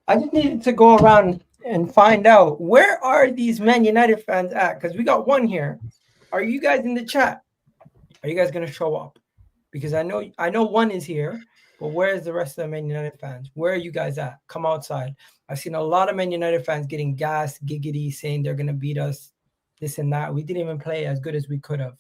I just needed to go around and find out where are these Man United fans at? Because we got one here. Are you guys in the chat? Are you guys gonna show up? Because I know one is here, but where is the rest of the Man United fans? Where are you guys at? Come outside. I've seen a lot of Man United fans getting gassed, giggity, saying they're gonna beat us, this and that. We didn't even play as good as we could have.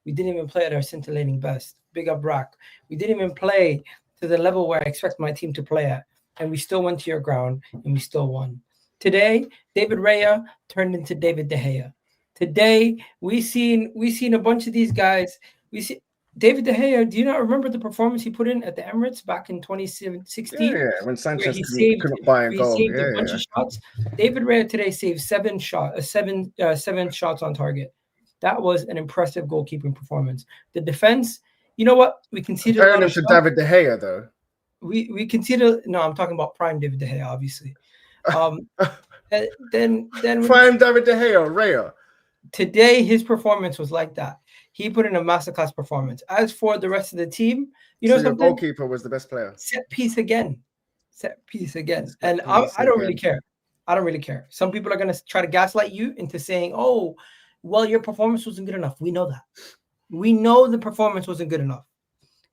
We didn't even play at our scintillating best. Big up, Brock. We didn't even play to the level where I expect my team to play at. And we still went to your ground, and we still won. Today, David Raya turned into David De Gea. Today, we seen a bunch of these guys. We see David De Gea. Do you not remember the performance he put in at the Emirates back in 2016? Yeah, when Sanchez he couldn't buy a goal. saved a bunch of shots. David Raya today saved seven shots on target. That was an impressive goalkeeping performance. The defense, you know what? We conceded a lot of shots. David De Gea, though. We conceded. No, I'm talking about prime David De Gea, obviously. Then prime David De Gea, Raya. Today, his performance was like that. He put in a masterclass performance. As for the rest of the team, your goalkeeper was the best player. Set piece again. And I don't really care. I don't really care. Some people are going to try to gaslight you into saying, oh, well, your performance wasn't good enough. We know that. We know the performance wasn't good enough.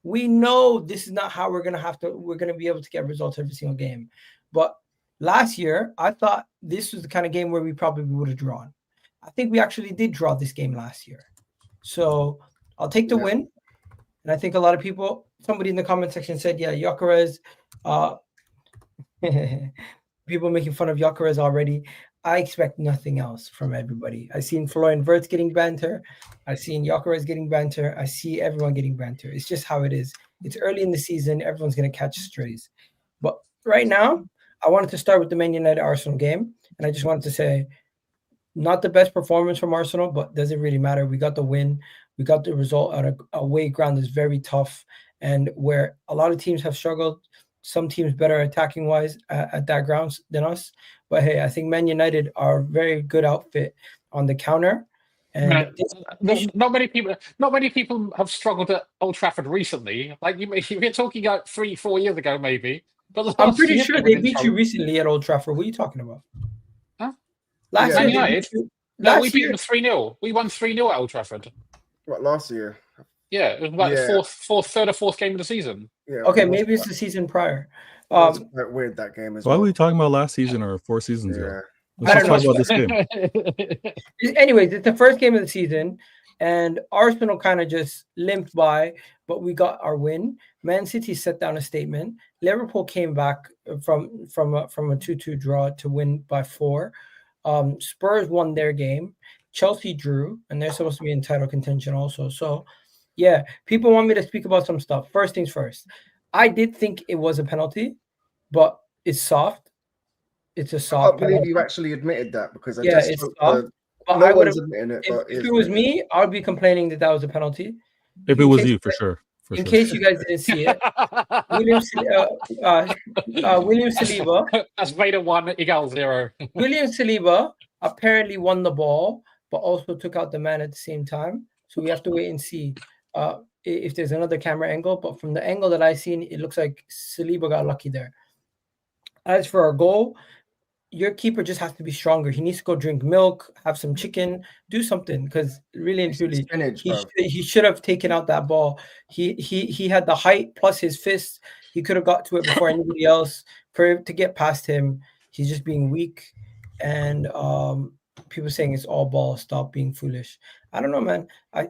We know this is not how we're going to be able to get results every single game. But last year, I thought this was the kind of game where we probably would have drawn. I think we actually did draw this game last year. So I'll take the win. And I think a lot of people, somebody in the comment section said, yeah, gyökeres. People making fun of gyökeres already. I expect nothing else from everybody. I've seen Florian Wirtz getting banter. I've seen gyökeres getting banter. I see everyone getting banter. It's just how it is. It's early in the season. Everyone's going to catch strays. But right now, I wanted to start with the Man United Arsenal game. And I just wanted to say, not the best performance from Arsenal, but doesn't really matter. We got the win. We got the result at a away ground that's very tough. And where a lot of teams have struggled, some teams better attacking-wise at that ground than us. But hey, I think Man United are a very good outfit on the counter. And not many people have struggled at Old Trafford recently. Like you're talking like 3-4 years ago, maybe. But I'm pretty sure they beat you recently at Old Trafford. What are you talking about? Huh? Last year, United? No, we beat them 3-0. We won 3-0 at Old Trafford. What, last year? Yeah, it was like the third or fourth game of the season. Yeah. Okay, maybe it's the season prior. It's quite weird, that game as well. Why are we talking about last season or 4 seasons ago? I Let's talk about this game. Anyways, it's the first game of the season, and Arsenal kind of just limped by, but we got our win. Man City set down a statement. Liverpool came back from a 2-2 draw to win by 4. Spurs won their game. Chelsea drew, and they're supposed to be in title contention also. So, yeah, people want me to speak about some stuff. First things first. I did think it was a penalty, but it's soft. It's a soft. I can't believe you actually admitted that, because it's soft. But no one's admitting it. If it was me, I would be complaining that was a penalty. If it was you, for sure. In case you guys didn't see it, William Saliba. That's Vader 1, Eagle 0. William Saliba apparently won the ball, but also took out the man at the same time. So we have to wait and see if there's another camera angle. But from the angle that I've seen, it looks like Saliba got lucky there. As for our goal, your keeper just has to be stronger. He needs to go drink milk, have some chicken, do something, because really and truly, he should have taken out that ball. He had the height plus his fists. He could have got to it before anybody else. To get past him, he's just being weak. And people saying it's all ball. Stop being foolish. I don't know, man.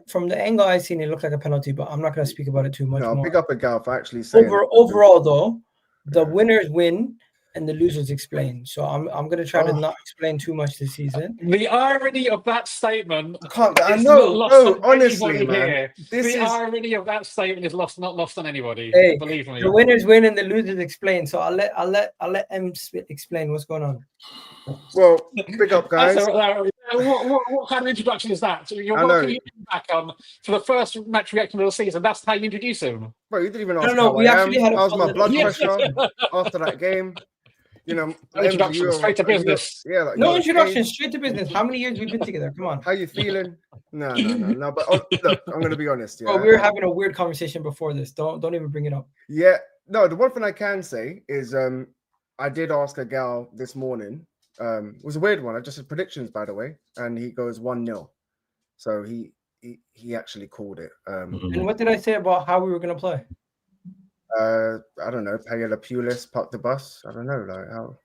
From the angle I've seen, it looked like a penalty, but I'm not going to speak about it too much. I'll pick up a gal for actually saying overall, though, the winners win and the losers explain. So I'm going to try to not explain too much this season. The irony of that statement. Honestly, man. The irony of that statement is not lost on anybody. Hey, believe me. The winners win and the losers explain. So I'll let M explain what's going on. Well, pick up, guys. What kind of introduction is that? So you're welcoming him back on for the first match reaction of the season. That's how you introduce him. Bro, you didn't even ask how I am. How's my blood pressure after that game? You know, introduction, straight to business. Yeah, no introduction, straight to business. How many years we've been together? Come on. How you feeling? No. But look, I'm gonna be honest. Yeah, we were having a weird conversation before this. Don't even bring it up. Yeah, no. The one thing I can say is, I did ask a gal this morning. It was a weird one. I just had predictions, by the way, and he goes 1-0. So he actually called it. And what did I say about how we were going to play? I don't know. Pay the Pulis, park the bus. I don't know. Like how.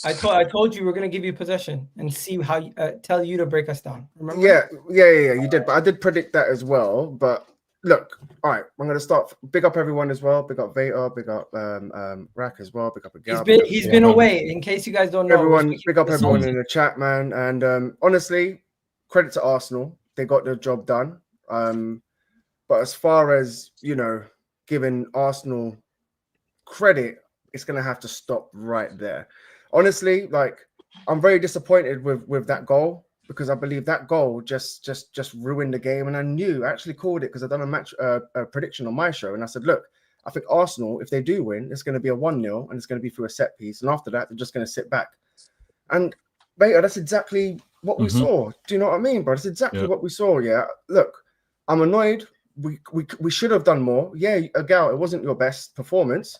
I told you we're going to give you possession and see how tell you to break us down. Remember? Yeah. You did, but I did predict that as well. But look, all right. I'm going to start. Big up everyone as well. Big up Vader. Big up Rack as well. Big up Agal. He's been away. In case you guys don't know, everyone. Big up everyone in the chat, man. And honestly, credit to Arsenal. They got the job done. But as far as giving Arsenal credit, it's going to have to stop right there. Honestly, like I'm very disappointed with that goal because I believe that goal just ruined the game. And I actually called it because I've done a match prediction on my show, and I said, look, I think Arsenal, if they do win, it's going to be a 1-0 and it's going to be through a set piece, and after that, they're just going to sit back. And Beta, that's exactly what we saw. Do you know what I mean, bro? That's exactly what we saw. Yeah. Look, I'm annoyed. We should have done more. Yeah, Agal, it wasn't your best performance.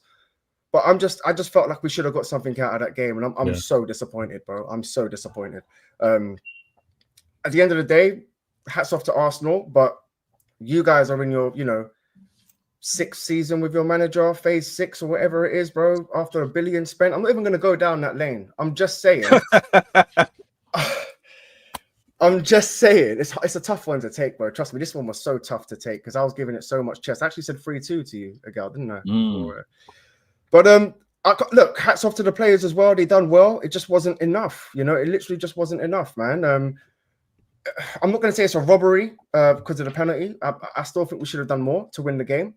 But I just felt like we should have got something out of that game, and I'm so disappointed, bro. I'm so disappointed. At the end of the day, hats off to Arsenal, but you guys are in your, 6th season with your manager, phase 6 or whatever it is, bro. After $1 billion spent, I'm not even going to go down that lane. I'm just saying. It's a tough one to take, bro. Trust me, this one was so tough to take because I was giving it so much chest. I actually said 3-2 to you, Agal, didn't I? But look, hats off to the players as well. They done well. It just wasn't enough. It literally just wasn't enough, man. I'm not going to say it's a robbery because of the penalty. I still think we should have done more to win the game.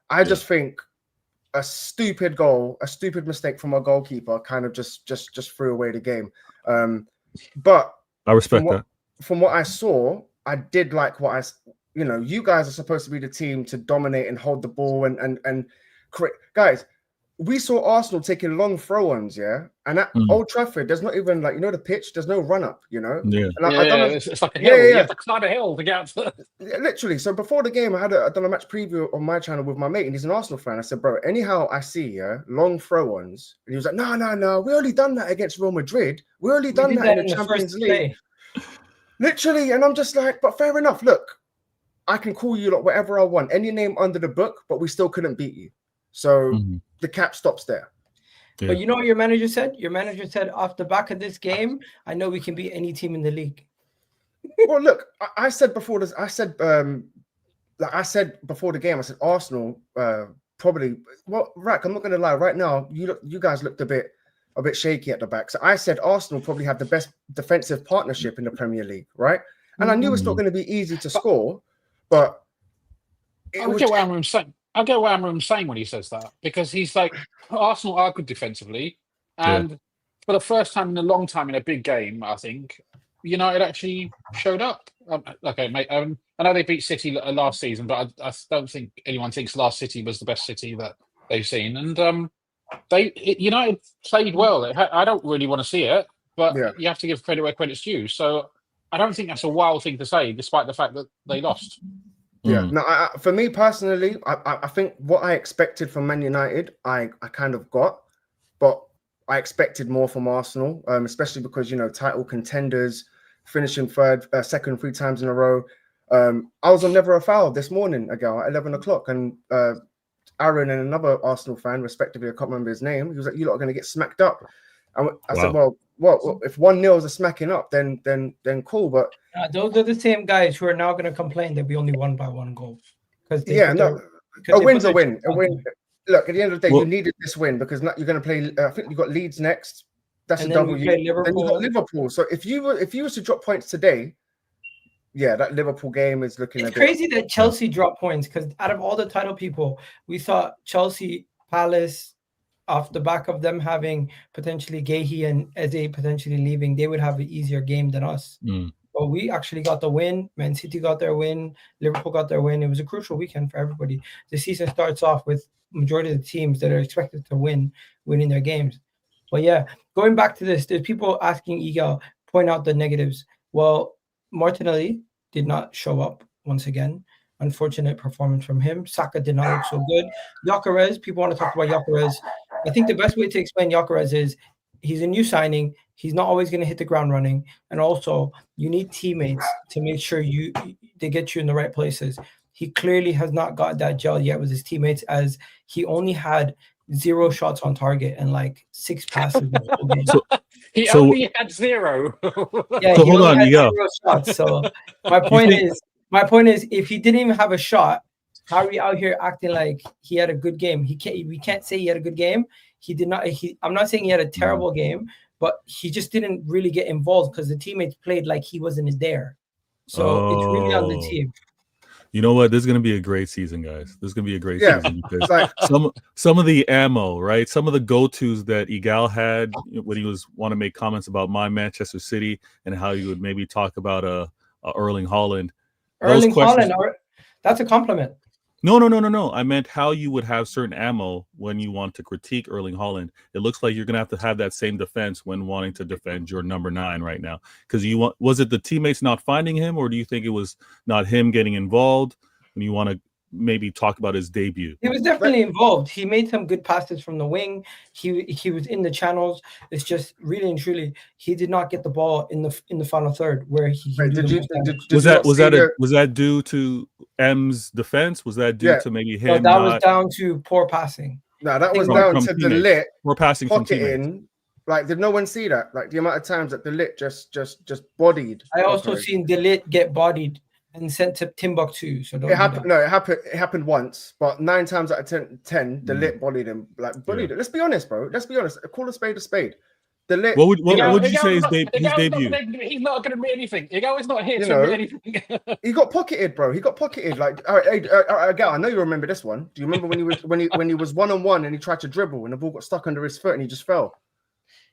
I just think a stupid goal, a stupid mistake from our goalkeeper kind of just threw away the game. But I respect that. From what I saw, I did like what you guys are supposed to be the team to dominate and hold the ball and create. Guys, we saw Arsenal taking long throw-ons, and at Old Trafford, there's not even the pitch. There's no run-up, Yeah. And it's like a hill. You have to climb a hill to get out to... Literally. So before the game, I'd done a match preview on my channel with my mate, and he's an Arsenal fan. I said, bro, anyhow I see, long throw-ons. And he was like, no. We only done that against Real Madrid. We only done that in the Champions League. Literally. And I'm just like, but fair enough. Look, I can call you whatever I want. Any name under the book, but we still couldn't beat you. So the cap stops there. Yeah. But you know what your manager said? Your manager said, off the back of this game, I know we can beat any team in the league. Well, look, I said before this, I said before the game, I said Arsenal probably. Well, Rack, I'm not going to lie. Right now, you guys looked a bit shaky at the back. So I said Arsenal probably have the best defensive partnership in the Premier League, right? And I knew it's not going to be easy to score, but I get what Amram's saying when he says that, because he's like, Arsenal are good defensively, and for the first time in a long time in a big game, I think United actually showed up. Okay, mate. I know they beat City last season, but I don't think anyone thinks last City was the best City that they've seen. And United played well. I don't really want to see it, but you have to give credit where credit's due. So I don't think that's a wild thing to say, despite the fact that they lost. Yeah, no. For me personally, I think what I expected from Man United, I kind of got, but I expected more from Arsenal, especially because title contenders, finishing second 3 times in a row. I was on Never a Foul this morning, Agal, at 11 o'clock, and Aaron and another Arsenal fan, respectively, I can't remember his name, he was like, "You lot are going to get smacked up." And I said, "Well, if 1-0 is a smacking up, then cool." But those are the same guys who are now going to complain that we only won by 1 goal. A win's a win. A win. Look, at the end of the day, you needed this win because you're going to play. I think you've got Leeds next. That's a W. Then you got Liverpool. So if you were to drop points today, that Liverpool game is looking. It's crazy that Chelsea dropped points because out of all the title people, we thought Chelsea, Palace, off the back of them having potentially Gehi and Eze potentially leaving, they would have an easier game than us. But we actually got the win. Man City got their win. Liverpool got their win. It was a crucial weekend for everybody. The season starts off with majority of the teams that are expected to winning their games. But going back to this, there's people asking Igal, point out the negatives. Well, Martinelli did not show up once again. Unfortunate performance from him. Saka did not look so good. Gyökeres, people want to talk about Gyökeres. I think the best way to explain Gyökeres is he's a new signing. He's not always going to hit the ground running, and also you need teammates to make sure they get you in the right places. He clearly has not got that gel yet with his teammates, as he only had 0 shots on target and like 6 passes the whole game. He only had 0. Yeah, So he hold only on, had Miguel. 0 shots. So my point is, if he didn't even have a shot, how are we out here acting like he had a good game? We can't say he had a good game. He did not. I'm not saying he had a terrible game, but he just didn't really get involved because the teammates played like he wasn't there. So it's really on the team. You know what? This is going to be a great season, guys. This is going to be a great season because like some of the ammo, right? Some of the go-tos that Igal had when he want to make comments about my Manchester City and how he would maybe talk about a Erling Haaland. Erling Haaland, that's a compliment. No. I meant how you would have certain ammo when you want to critique Erling Haaland. It looks like you're going to have that same defense when wanting to defend your number 9 right now. Because was it the teammates not finding him, or do you think it was not him getting involved? And you want to maybe talk about his debut? He was definitely involved. He made some good passes from the wing. He was in the channels. It's just really and truly he did not get the ball in the final third where he. Was that due to M's defense? Was that due to maybe him? No, that was down to poor passing. No, that was down to the lit. Poor passing from teammates. Like, did no one see that? Like the amount of times that the lit just bodied. I also seen the lit get bodied and sent to Timbuktu. So it happened. No, it happened once, but 9 times out of 10, the lit bullied him. Like bullied it. Let's be honest, bro. Let's be honest. Call a spade a spade. The lit. What would you say his debut? He's not going to be anything. Igal is not here to be anything. He got pocketed, bro. He got pocketed. Like, all right, Gal, I know you remember this one. Do you remember when he was 1-on-1 and he tried to dribble and the ball got stuck under his foot and he just fell?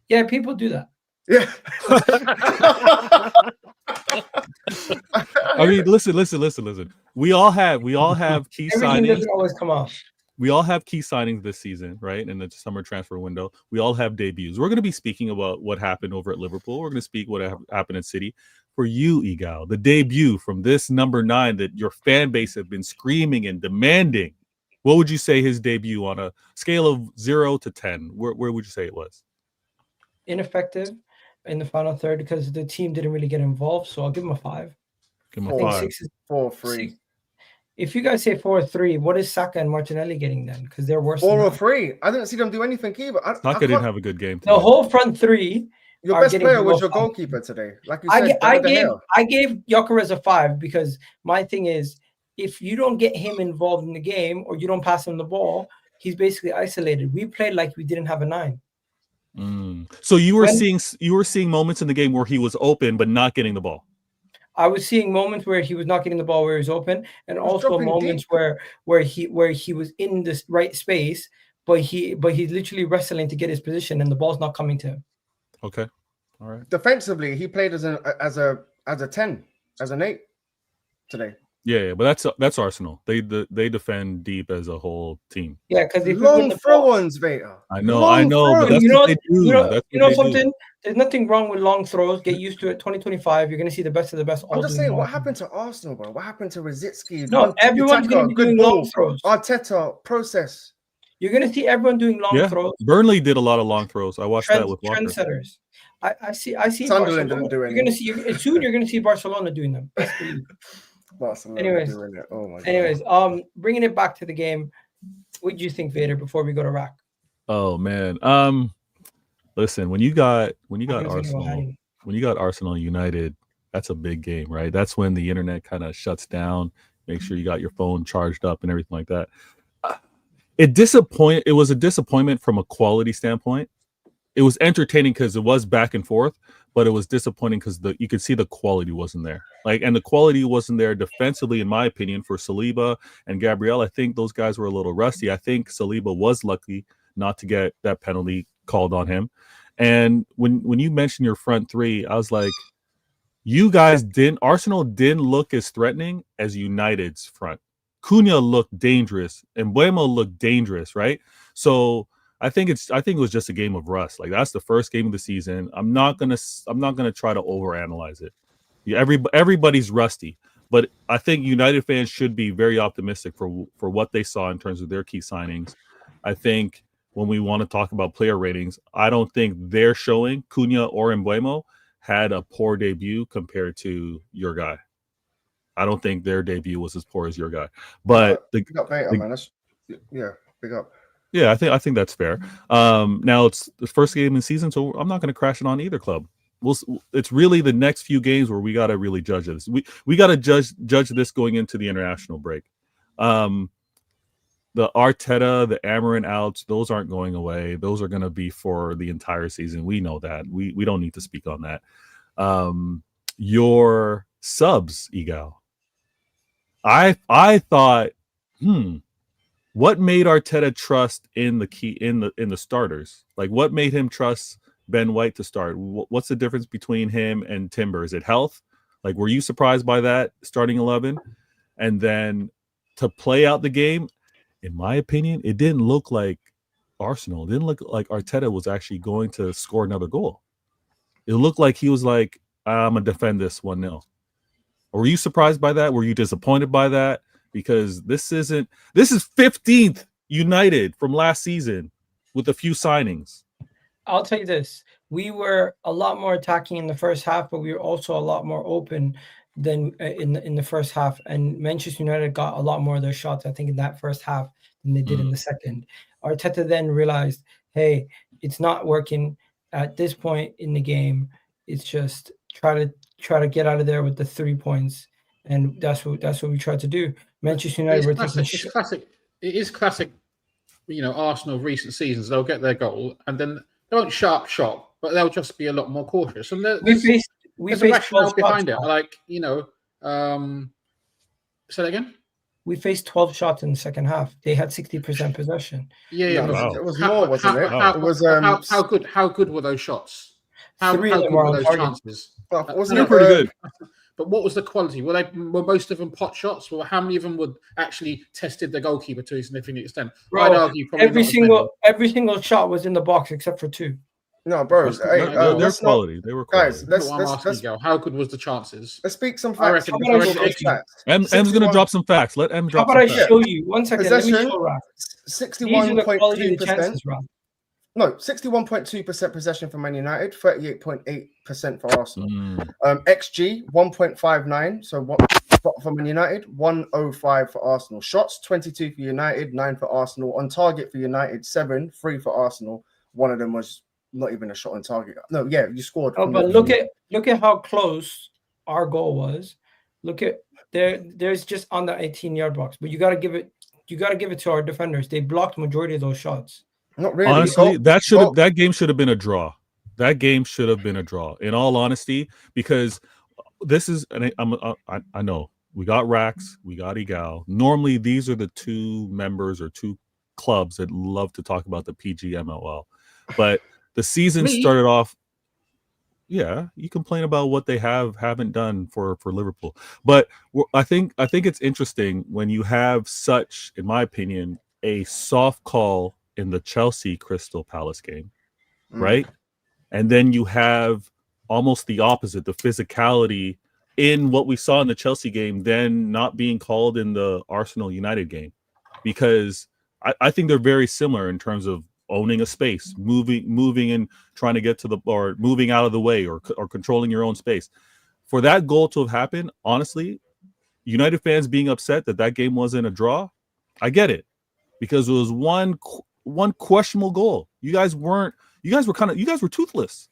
Yeah, people do that. Yeah. I mean, listen. We all have key signings. Doesn't always come off. We all have key signings this season, right? In the summer transfer window, we all have debuts. We're going to be speaking about what happened over at Liverpool. We're going to speak what happened at City. For you, Igal, the debut from this number 9 that your fan base have been screaming and demanding. What would you say his debut on a scale of 0 to 10? Where would you say it was? Ineffective in the final third because the team didn't really get involved. So I'll give him a 5. Give him a 5. 4-3. If you guys say 4-3, what is Saka and Martinelli getting then? Because they're worse. 4-3. I didn't see them do anything either. Saka didn't have a good game today. The whole front 3. Your best player was your goalkeeper today. Like you said, I gave Gyökeres a 5 because my thing is, if you don't get him involved in the game or you don't pass him the ball, he's basically isolated. We played like we didn't have a 9. So you were seeing moments in the game where he was open but not getting the ball. I was seeing moments where he was not getting the ball where he was open, and also moments where he was in this right space, but he's literally wrestling to get his position, and the ball's not coming to him. Okay, all right. Defensively, he played as a 10, as an 8 today. Yeah, but that's Arsenal. They defend deep as a whole team. Yeah, because if long throw-ons, Veta. I know, but that's what they do. You know something? There's nothing wrong with long throws. Get used to it. 2025, you're going to see the best of the best. I'm just saying, what happened to Arsenal, bro? What happened to Rosicky? No, everyone's going to be doing long throws. Arteta, process. You're going to see everyone doing long throws. Burnley did a lot of long throws. I watched that with Walker. Trendsetters. I see. Sunderland didn't do it. You're going to see soon. You're going to see Barcelona doing them. Anyways, oh my God. Bringing it back to the game, what do you think, Vader? Before we go to Rack. Oh man, listen, when you got Arsenal United, that's a big game, right? That's when the internet kind of shuts down. Make sure you got your phone charged up and everything like that. It was a disappointment from a quality standpoint. It was entertaining because it was back and forth, but it was disappointing because you could see the quality wasn't there. And the quality wasn't there defensively, in my opinion, for Saliba and Gabriel. I think those guys were a little rusty. I think Saliba was lucky not to get that penalty called on him. And when you mentioned your front 3, I was like, Arsenal didn't look as threatening as United's front. Cunha looked dangerous and mbeumo looked dangerous, right? So I think it was just a game of rust. Like, that's the first game of the season. I'm not gonna try to overanalyze it. Everybody's rusty, but I think United fans should be very optimistic for what they saw in terms of their key signings. I think when we want to talk about player ratings, I don't think they're showing Cunha or mbeumo had a poor debut compared to your guy. I don't think their debut was as poor as your guy. But big up Vader, man. That's, yeah, big up. Yeah, I think that's fair. Now it's the first game in the season, so I'm not going to crash it on either club. It's really the next few games where we got to really judge this. We got to judge this going into the international break. The Arteta, the Amarin outs, those aren't going away. Those are going to be for the entire season. We know that. We don't need to speak on that. Your subs, Egal. I thought, what made Arteta trust in the starters? Like, what made him trust Ben White to start? What's the difference between him and Timber? Is it health? Like, were you surprised by that starting 11? And then to play out the game, in my opinion, it didn't look like Arsenal. It didn't look like Arteta was actually going to score another goal. It looked like he was like, I'm going to defend this 1-0. Were you surprised by that? Were you disappointed by that? Because this is 15th United from last season with a few signings. I'll tell you this. We were a lot more attacking in the first half, but we were also a lot more open than in the first half. And Manchester United got a lot more of their shots, I think, in that first half than they did in the second. Arteta then realized, hey, it's not working at this point in the game. It's just try to get out of there with the 3 points, and that's what we tried to do. Manchester United were taking classic. It is classic. Arsenal of recent seasons. They'll get their goal, and then they won't sharp shot, but they'll just be a lot more cautious. And there's a rationale behind it. Like, say that again. We faced 12 shots in the second half. They had 60% possession. Yeah. Wow. It was more, wasn't it? It was how good were those shots? How Three good of them were were on those target. chances? wasn't They're it pretty good. But what was the quality? Were most of them pot shots? Well, how many of them would actually tested the goalkeeper to a significant extent? Bro, I'd argue probably every single shot was in the box except for 2. No, bro. They're quality. They were quality. Guys, let's how good was the chances? Let's speak some I facts. reckon M's going to drop some facts. Let M drop How some about I facts. show you? 1 second. Let me Possession, show Raf. These are the quality of the chances, 61.2%. Raf. No, 61.2% possession for Man United, 38.8% for Arsenal. Mm. XG 1.59, so what for Man United, 105 for Arsenal. Shots 22 for United, 9 for Arsenal. On target for United, 7, 3 for Arsenal. One of them was not even a shot on target. No, yeah, you scored. Oh, but look at how close our goal was. Look at there's just on the 18-yard box, but you got to give it to our defenders. They blocked majority of those shots. Not really. Honestly, that game should have been a draw. That game should have been a draw. In all honesty, because this is, and I know we got Rax, we got Egal. Normally, these are the two members or two clubs that love to talk about the PGMOL, but the season started off. Yeah, you complain about what they haven't done for Liverpool, but I think it's interesting when you have such, in my opinion, a soft call in the Chelsea Crystal Palace game, right? And then you have almost the opposite, the physicality in what we saw in the Chelsea game, then not being called in the Arsenal United game, because I think they're very similar in terms of owning a space, moving and trying to get to or moving out of the way or controlling your own space. For that goal to have happened, honestly, United fans being upset that game wasn't a draw, I get it, because it was one questionable goal. You guys were toothless.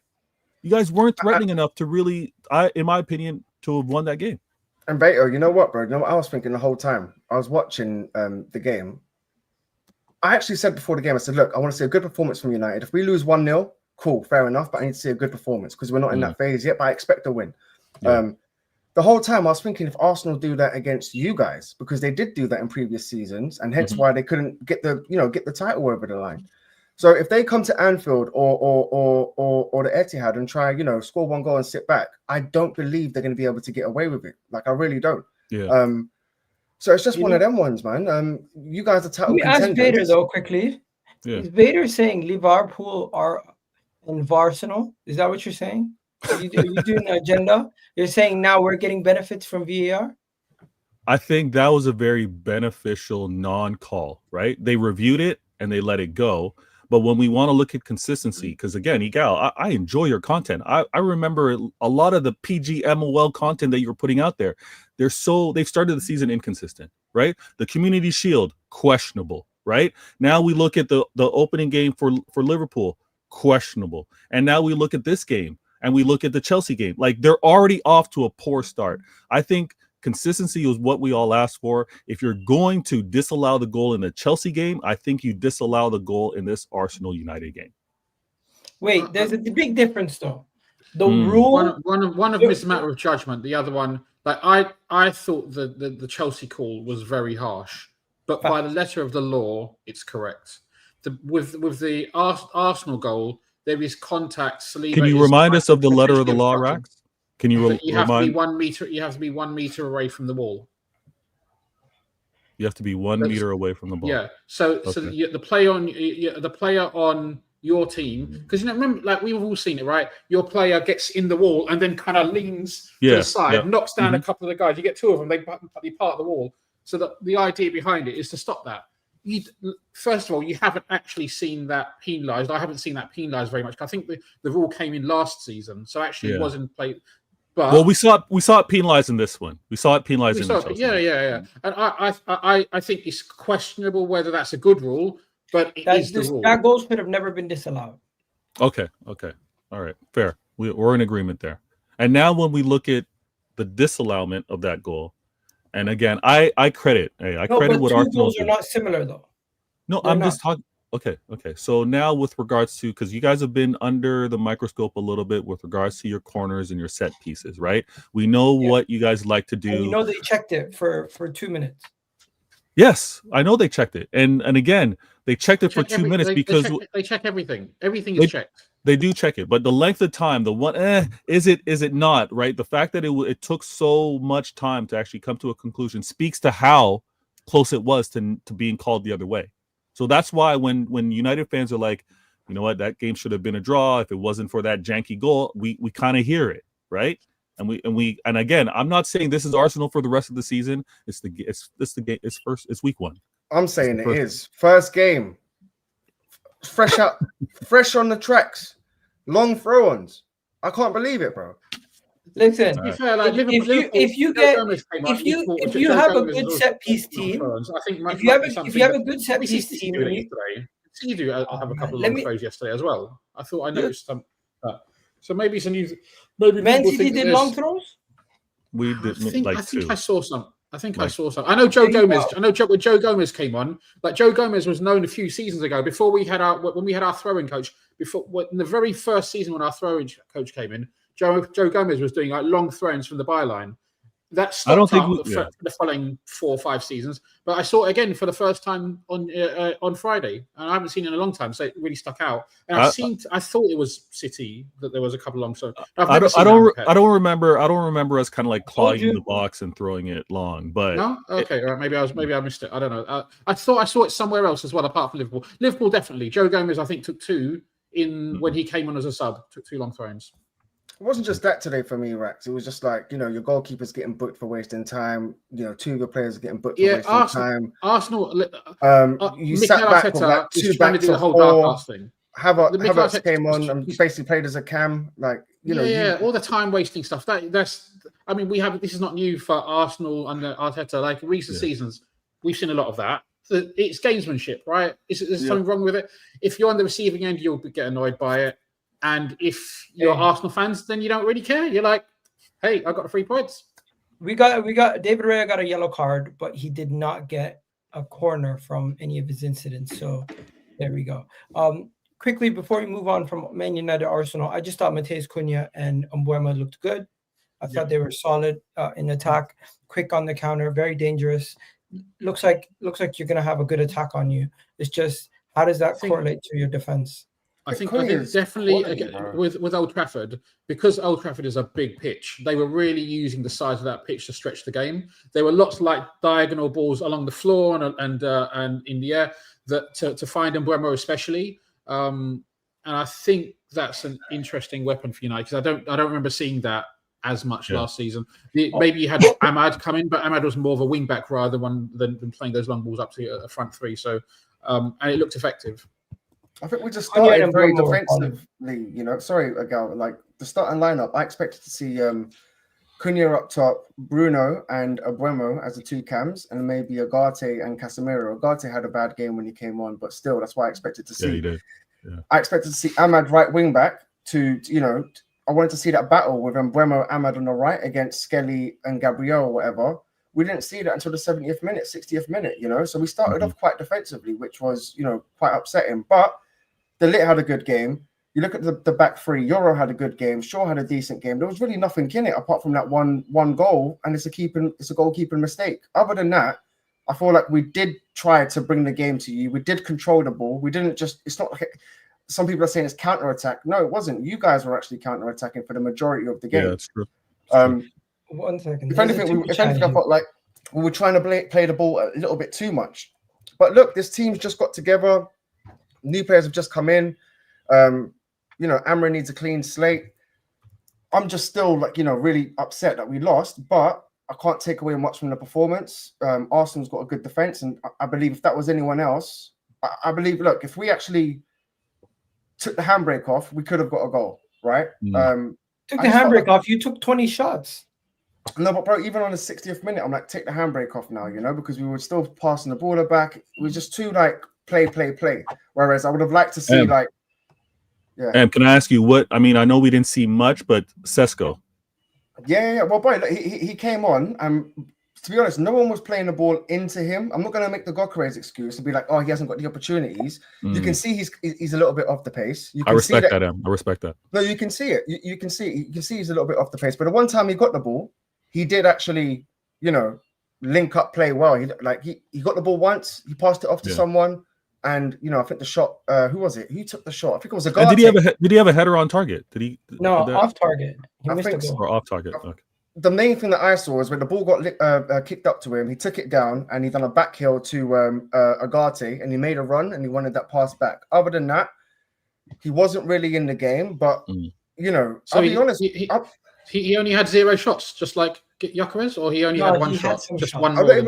You guys weren't threatening enough to really, in my opinion, to have won that game. And Beto, you know what, bro? You know what I was thinking the whole time? I was watching the game. I actually said before the game, I said, look, I want to see a good performance from United. If we lose 1-0, cool, fair enough, but I need to see a good performance because we're not in that phase yet, but I expect a win. Yeah. The whole time I was thinking if Arsenal do that against you guys, because they did do that in previous seasons, and hence why they couldn't get the title over the line. So if they come to Anfield or the Etihad and try, score one goal and sit back, I don't believe they're going to be able to get away with it. Like, I really don't. Yeah. So it's just one of them ones, man. You guys are title contenders. Ask Vader though quickly. Yeah. Is Vader saying Liverpool are in Varsenal? Is that what you're saying? Are you doing an agenda? You're saying now we're getting benefits from VAR? I think that was a very beneficial non-call, right? They reviewed it and they let it go. But when we want to look at consistency, because again, Igal, I enjoy your content. I remember a lot of the PGMOL content that you're putting out there. They've started the season inconsistent, right? The Community Shield, questionable, right? Now we look at the opening game for Liverpool, questionable. And now we look at this game and we look at the Chelsea game. Like, they're already off to a poor start. I think consistency is what we all asked for. If you're going to disallow the goal in the Chelsea game, I think you disallow the goal in this Arsenal United game. Wait, there's a big difference though. The rule. One of them is a matter of judgment. The other one, like I thought the Chelsea call was very harsh, but by the letter of the law, it's correct. With the Arsenal goal, there is contact. Saliba, can you remind us of the letter of the law, Rax? Can you remind? You have to be 1 meter. You have to be 1 meter away from the wall. You have to be 1 meter away from the ball. Yeah. So the player on your team, because remember, like we've all seen it, right? Your player gets in the wall and then kind of leans to the side, knocks down a couple of the guys. You get two of them, they part the wall. So the idea behind it is to stop that. First of all, you haven't actually seen that penalised. I haven't seen that penalised very much. I think the rule came in last season, so actually it wasn't played. But we saw it penalised in this one. We saw it penalised in the Chelsea. Yeah. And I think it's questionable whether that's a good rule, but is the rule. That goal should have never been disallowed. Okay. All right. Fair. We're in agreement there. And now when we look at the disallowment of that goal, and again, I credit what Arsenal goals are not similar though. No, I'm just talking. Okay. So now with regards to, because you guys have been under the microscope a little bit with regards to your corners and your set pieces, right? We know what you guys like to do. And you know they checked it for 2 minutes. Yes, I know they checked it. And again, they checked it for 2 minutes because they check everything. Everything is checked. They do check it, but the length of time, the one, is it not, right? The fact that it took so much time to actually come to a conclusion speaks to how close it was to being called the other way. So that's why when United fans are like, you know what, that game should have been a draw if it wasn't for that janky goal, we kind of hear it, right? And again, I'm not saying this is Arsenal for the rest of the season. It's week one. I'm saying it is first game, fresh on the tracks, long throw-ons. I can't believe it, bro. Listen, if you have a good set piece team, if you have a good set piece team, you do have a couple of long throws yesterday as well. I thought I noticed some. So maybe it's a new. Maybe Man City did long throws. We did I think I saw some. I know Joe Gomez. I know when Joe Gomez came on. Like Joe Gomez was known a few seasons ago before we had our throwing coach. In the very first season when our throwing coach came in, Joe Gomez was doing like long throws from the byline. That stopped the following 4 or 5 seasons. But I saw it again for the first time on Friday, and I haven't seen it in a long time, so it really stuck out. And I thought it was City that there was a couple long. So I don't remember us kind of like clogging the box and throwing it long. But no, okay, all right. Maybe I missed it. I don't know. I thought I saw it somewhere else as well, apart from Liverpool. Liverpool definitely. Joe Gomez, I think, took 2 when he came on as a sub. Took 2 long throws. It wasn't just that today for me, Rax. It was just like, your goalkeeper's getting booked for wasting time. 2 of your players are getting booked for wasting time. Arsenal. You sat back with like 2 backs of 4. Havertz came on and basically played as a cam. Like, all the time wasting stuff. This is not new for Arsenal under Arteta. Like recent seasons, we've seen a lot of that. It's gamesmanship, right? Is something wrong with it? If you're on the receiving end, you'll get annoyed by it. And if you're Arsenal fans, then you don't really care. You're like, hey, I got the 3 points. We got David Raya got a yellow card, but he did not get a corner from any of his incidents. So there we go. Quickly, before we move on from Man United Arsenal, I just thought Matheus Cunha and mbeumo looked good. I thought they were solid in attack, quick on the counter, very dangerous. Looks like you're gonna have a good attack on you. It's just, how does that correlate to your defense? I think definitely with Old Trafford, because Old Trafford is a big pitch, they were really using the size of that pitch to stretch the game. There were lots like diagonal balls along the floor and in the air that to find mbeumo especially. And I think that's an interesting weapon for United, because I don't remember seeing that as much last season. Maybe you had Ahmad come in, but Ahmad was more of a wing back rather than playing those long balls up to a front 3. So and it looked effective. I think we just Cunha started and very mbeumo were falling. defensively. You know, sorry, Agal. Like the starting lineup, I expected to see Cunha up top, Bruno and mbeumo as the two cams, and maybe Ugarte and Casemiro. Ugarte had a bad game when he came on, but still, that's why I expected to see. Yeah, he did. Yeah. I expected to see Ahmad right wing back to I wanted to see that battle with mbeumo, Ahmad on the right against Skelly and Gabriel or whatever. We didn't see that until the 70th minute, 60th minute, So we started off quite defensively, which was, quite upsetting. But De Ligt had a good game. You look at the back three, Euro had a good game, Shaw had a decent game. There was really nothing in it apart from that one goal, and it's a goalkeeping mistake. Other than that, I feel like we did try to bring the game to you. We did control the ball. We didn't just, it's not like some people are saying it's counter-attack. No, it wasn't. You guys were actually counter-attacking for the majority of the game. Yeah, that's true. That's true. 1 second. If anything, I felt like we were trying to play the ball a little bit too much. But look, this team's just got together. New players have just come in. Amra needs a clean slate. I'm just still really upset that we lost, but I can't take away much from the performance. Arsenal's got a good defense, and I believe if that was anyone else, I believe, look, if we actually took the handbrake off, we could have got a goal, right? Took the handbrake off, you took 20 shots. No, but bro, even on the 60th minute, I'm like, take the handbrake off now, because we were still passing the ball back. It was just too play. Whereas I would have liked to see And can I ask you what? I mean, I know we didn't see much, but Sesko. Yeah. Well, boy, he came on, and to be honest, no one was playing the ball into him. I'm not going to make the gyökeres excuse to be like, oh, he hasn't got the opportunities. You can see he's a little bit off the pace. You can I respect that. I respect that. No, you can see it. You can see he's a little bit off the pace. But the one time he got the ball, he did actually, link up play well. He got the ball once. He passed it off to someone. And I think the shot. Who was it? Who took the shot? I think it was a guy. Did he have a header on target? Did he? No, off target. He missed the goal. Or off target. Okay. The main thing that I saw is when the ball got kicked up to him, he took it down and he done a back heel to Ugarte, and he made a run and he wanted that pass back. Other than that, he wasn't really in the game. But so I'll be honest. He only had 0 shots, just like gyökeres, or he only had one shot, just one. I don't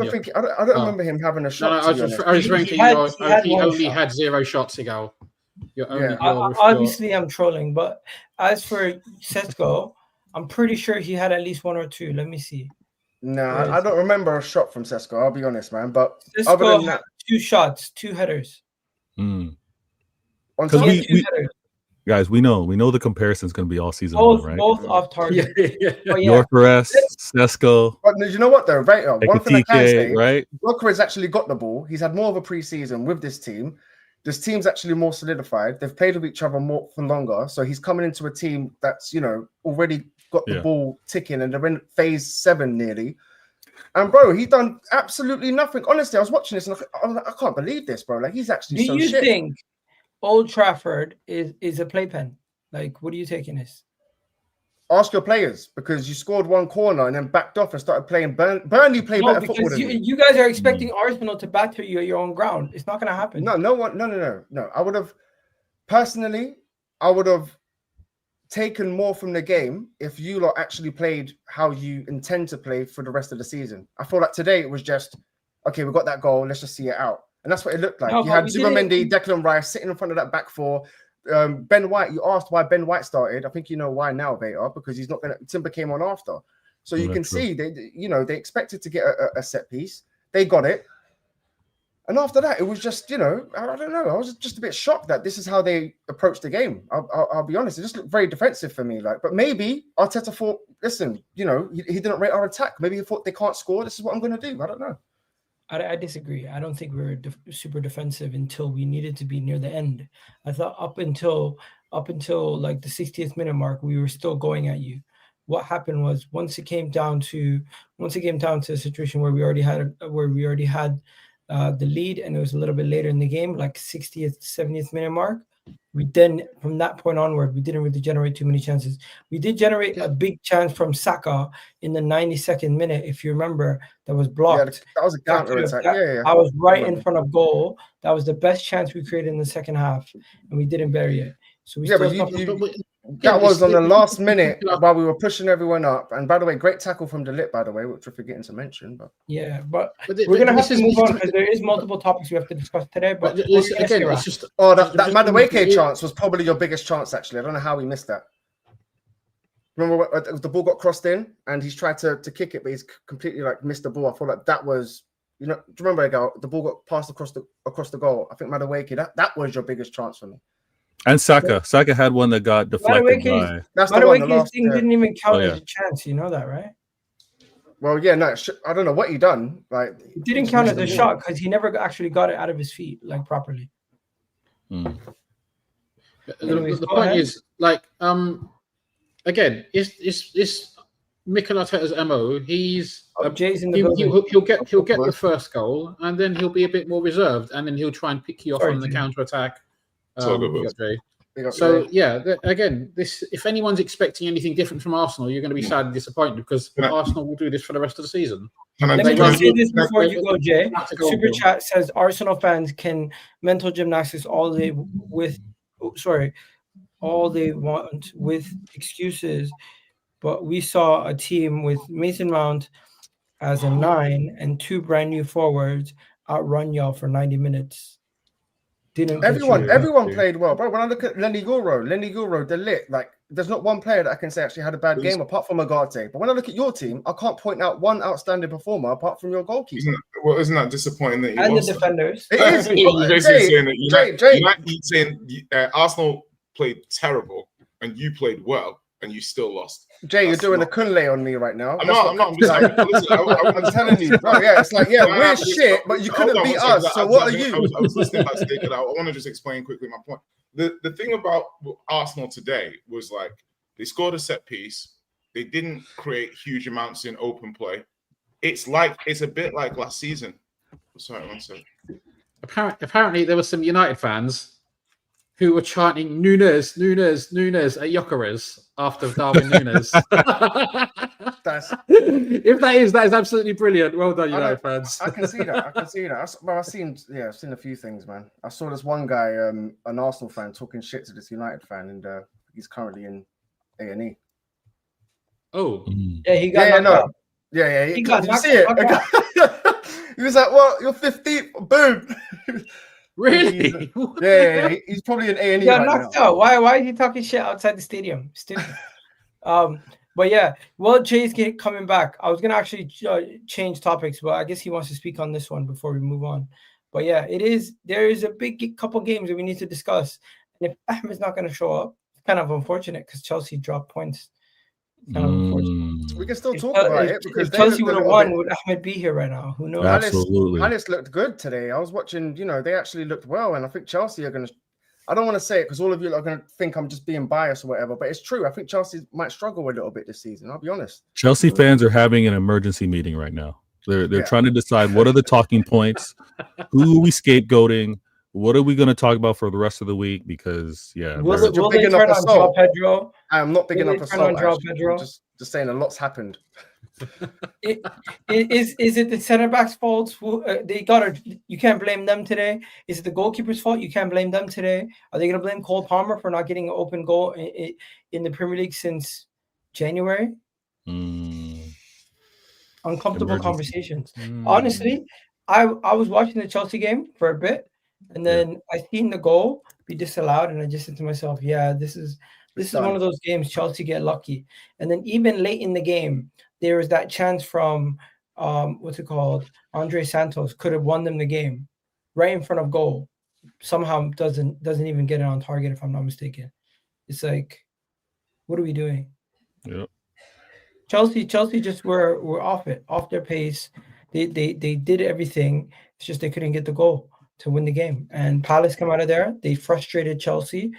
remember him having a shot. No, I was ranking. He only had 0 shots, Igal. Obviously, I'm trolling, but as for Sesko, I'm pretty sure he had at least 1 or 2. Let me see. No, I don't remember a shot from Sesko. I'll be honest, man. But Sesko other than that, 2 shots, 2 headers. Because guys, we know the comparison is going to be all season long, right? Both off target. Gyökeres, Sesko. But you know what though, right? One thing I can say, right? Gyökeres actually got the ball. He's had more of a preseason with this team. This team's actually more solidified. They've played with each other more for longer. So he's coming into a team that's already got the ball ticking, and they're in phase 7 nearly. And bro, he done absolutely nothing. Honestly, I was watching this and I can't believe this, bro. Like he's actually. Do you think Old Trafford is a playpen? Like, what are you taking this? Ask your players, because you scored 1 corner and then backed off and started playing. Burnley play better football than you guys are expecting Arsenal to batter you at your own ground. It's not going to happen. No. I would have taken more from the game if you lot actually played how you intend to play for the rest of the season. I feel like today it was just, okay, we got that goal, let's just see it out. And that's what it looked like. You had Zubimendi, Declan Rice sitting in front of that back 4. Ben White, you asked why Ben White started. I think you know why now, Vader, because he's not going to. Timber came on after. So you can see they expected to get a set piece. They got it. And after that, it was just, I don't know. I was just a bit shocked that this is how they approached the game. I'll be honest. It just looked very defensive for me. But maybe Arteta thought, listen, he didn't rate our attack. Maybe he thought they can't score. This is what I'm going to do. I don't know. I disagree. I don't think we were super defensive until we needed to be near the end. I thought up until like the 60th minute mark, we were still going at you. What happened was once it came down to a situation where we already had the lead, and it was a little bit later in the game, like 60th, 70th minute mark. We then, from that point onward, we didn't really generate too many chances. We did generate a big chance from Saka in the 92nd minute, if you remember, that was blocked. Yeah, that was a counter attack. Yeah. I was right in front of goal. That was the best chance we created in the second half, and we didn't bury it. So we Yeah, still but suffered. that was on the last minute while we were pushing everyone up. And by the way, great tackle from Delit, by the way, which we're forgetting to mention. But yeah, but we're gonna have to move on because there is multiple topics we have to discuss today. But again, it's just that Madueke chance was probably your biggest chance. Actually, I don't know how we missed that. Remember the ball got crossed in and he's tried to kick it, but he's completely like missed the ball. I feel like that was, do you remember the ball got passed across the goal? I think Madueke, that was your biggest chance for me. And Saka had one that got deflected by. That's the one. Madueke's thing didn't even count as a chance. You know that, right? Well, yeah, no, I don't know what he done. Like, it didn't count as a shot because he never actually got it out of his feet like properly. The point is, like, again, it's Mikel Arteta's MO. Jay's in the building. He'll get the first goal, and then he'll be a bit more reserved, and then he'll try and pick you off on the counter attack. So yeah, again, if anyone's expecting anything different from Arsenal, you're going to be sad and disappointed because Arsenal will do this for the rest of the season. Let me just say this before you go, Jay. Super Chat says Arsenal fans can mental gymnastics all they want with excuses, but we saw a team with Mason Mount as a 9 and 2 brand new forwards outrun y'all for 90 minutes. Everyone played well, bro. When I look at Lenny Guro, Delit, like there's not one player that I can say actually had a bad game apart from Agate. But when I look at your team, I can't point out one outstanding performer apart from your goalkeeper. Isn't that disappointing that you and lost the defenders? It is. You're basically saying that United saying Arsenal played terrible and you played well and you still lost. Jay, you're doing a cunha on me right now. I'm not. I'm just like, listen, I'm telling you, bro. Yeah, it's like, we're shit, but you couldn't beat us. So what are you? I was listening backstage, and I want to just explain quickly my point. The thing about Arsenal today was like they scored a set piece. They didn't create huge amounts in open play. It's a bit like last season. Sorry, one second. Apparently, there were some United fans who were chanting Nunes at gyökeres after Darwin Nunes. If that is absolutely brilliant. Well done, United fans. I can see that. I've seen a few things, man. I saw this one guy, an Arsenal fan, talking shit to this United fan, and he's currently in A&E. Oh, yeah, he got knocked out. Yeah. He got knocked out. He was like, "Well, you're 15th." Boom. Really? Yeah, he's probably in A&E. Yeah, knocked out. Why is he talking shit outside the stadium? Stupid. But yeah, well, Jay's coming back. I was gonna actually change topics, but I guess he wants to speak on this one before we move on. But yeah, there is a big couple games that we need to discuss, and if Ahmed's not gonna show up, it's kind of unfortunate because Chelsea dropped points. Kind of unfortunate. We can still talk about it because if Chelsea would have won, would Ahmed be here right now? Who knows? Absolutely. Palace looked good today. I was watching. They actually looked well, and I think Chelsea are going to. I don't want to say it because all of you are going to think I'm just being biased or whatever, but it's true. I think Chelsea might struggle a little bit this season. I'll be honest. Chelsea fans are having an emergency meeting right now. They're trying to decide what are the talking points, who are we scapegoating, what are we going to talk about for the rest of the week? Because will they turn on João Pedro? I am not big enough for Pedro. Just saying, a lot's happened. Is it the center back's fault? You can't blame them today. Is it the goalkeeper's fault? You can't blame them today. Are they going to blame Cole Palmer for not getting an open goal in the Premier League since January? Uncomfortable conversations. Honestly, I was watching the Chelsea game for a bit, and then I seen the goal be disallowed, and I just said to myself, "Yeah, this is one of those games Chelsea get lucky." And then even late in the game, there was that chance from Andre Santos could have won them the game, right in front of goal. Somehow doesn't even get it on target, if I'm not mistaken. It's like, what are we doing? Yeah. Chelsea just were off their pace. They did everything. It's just they couldn't get the goal to win the game. And Palace come out of there. They frustrated Chelsea.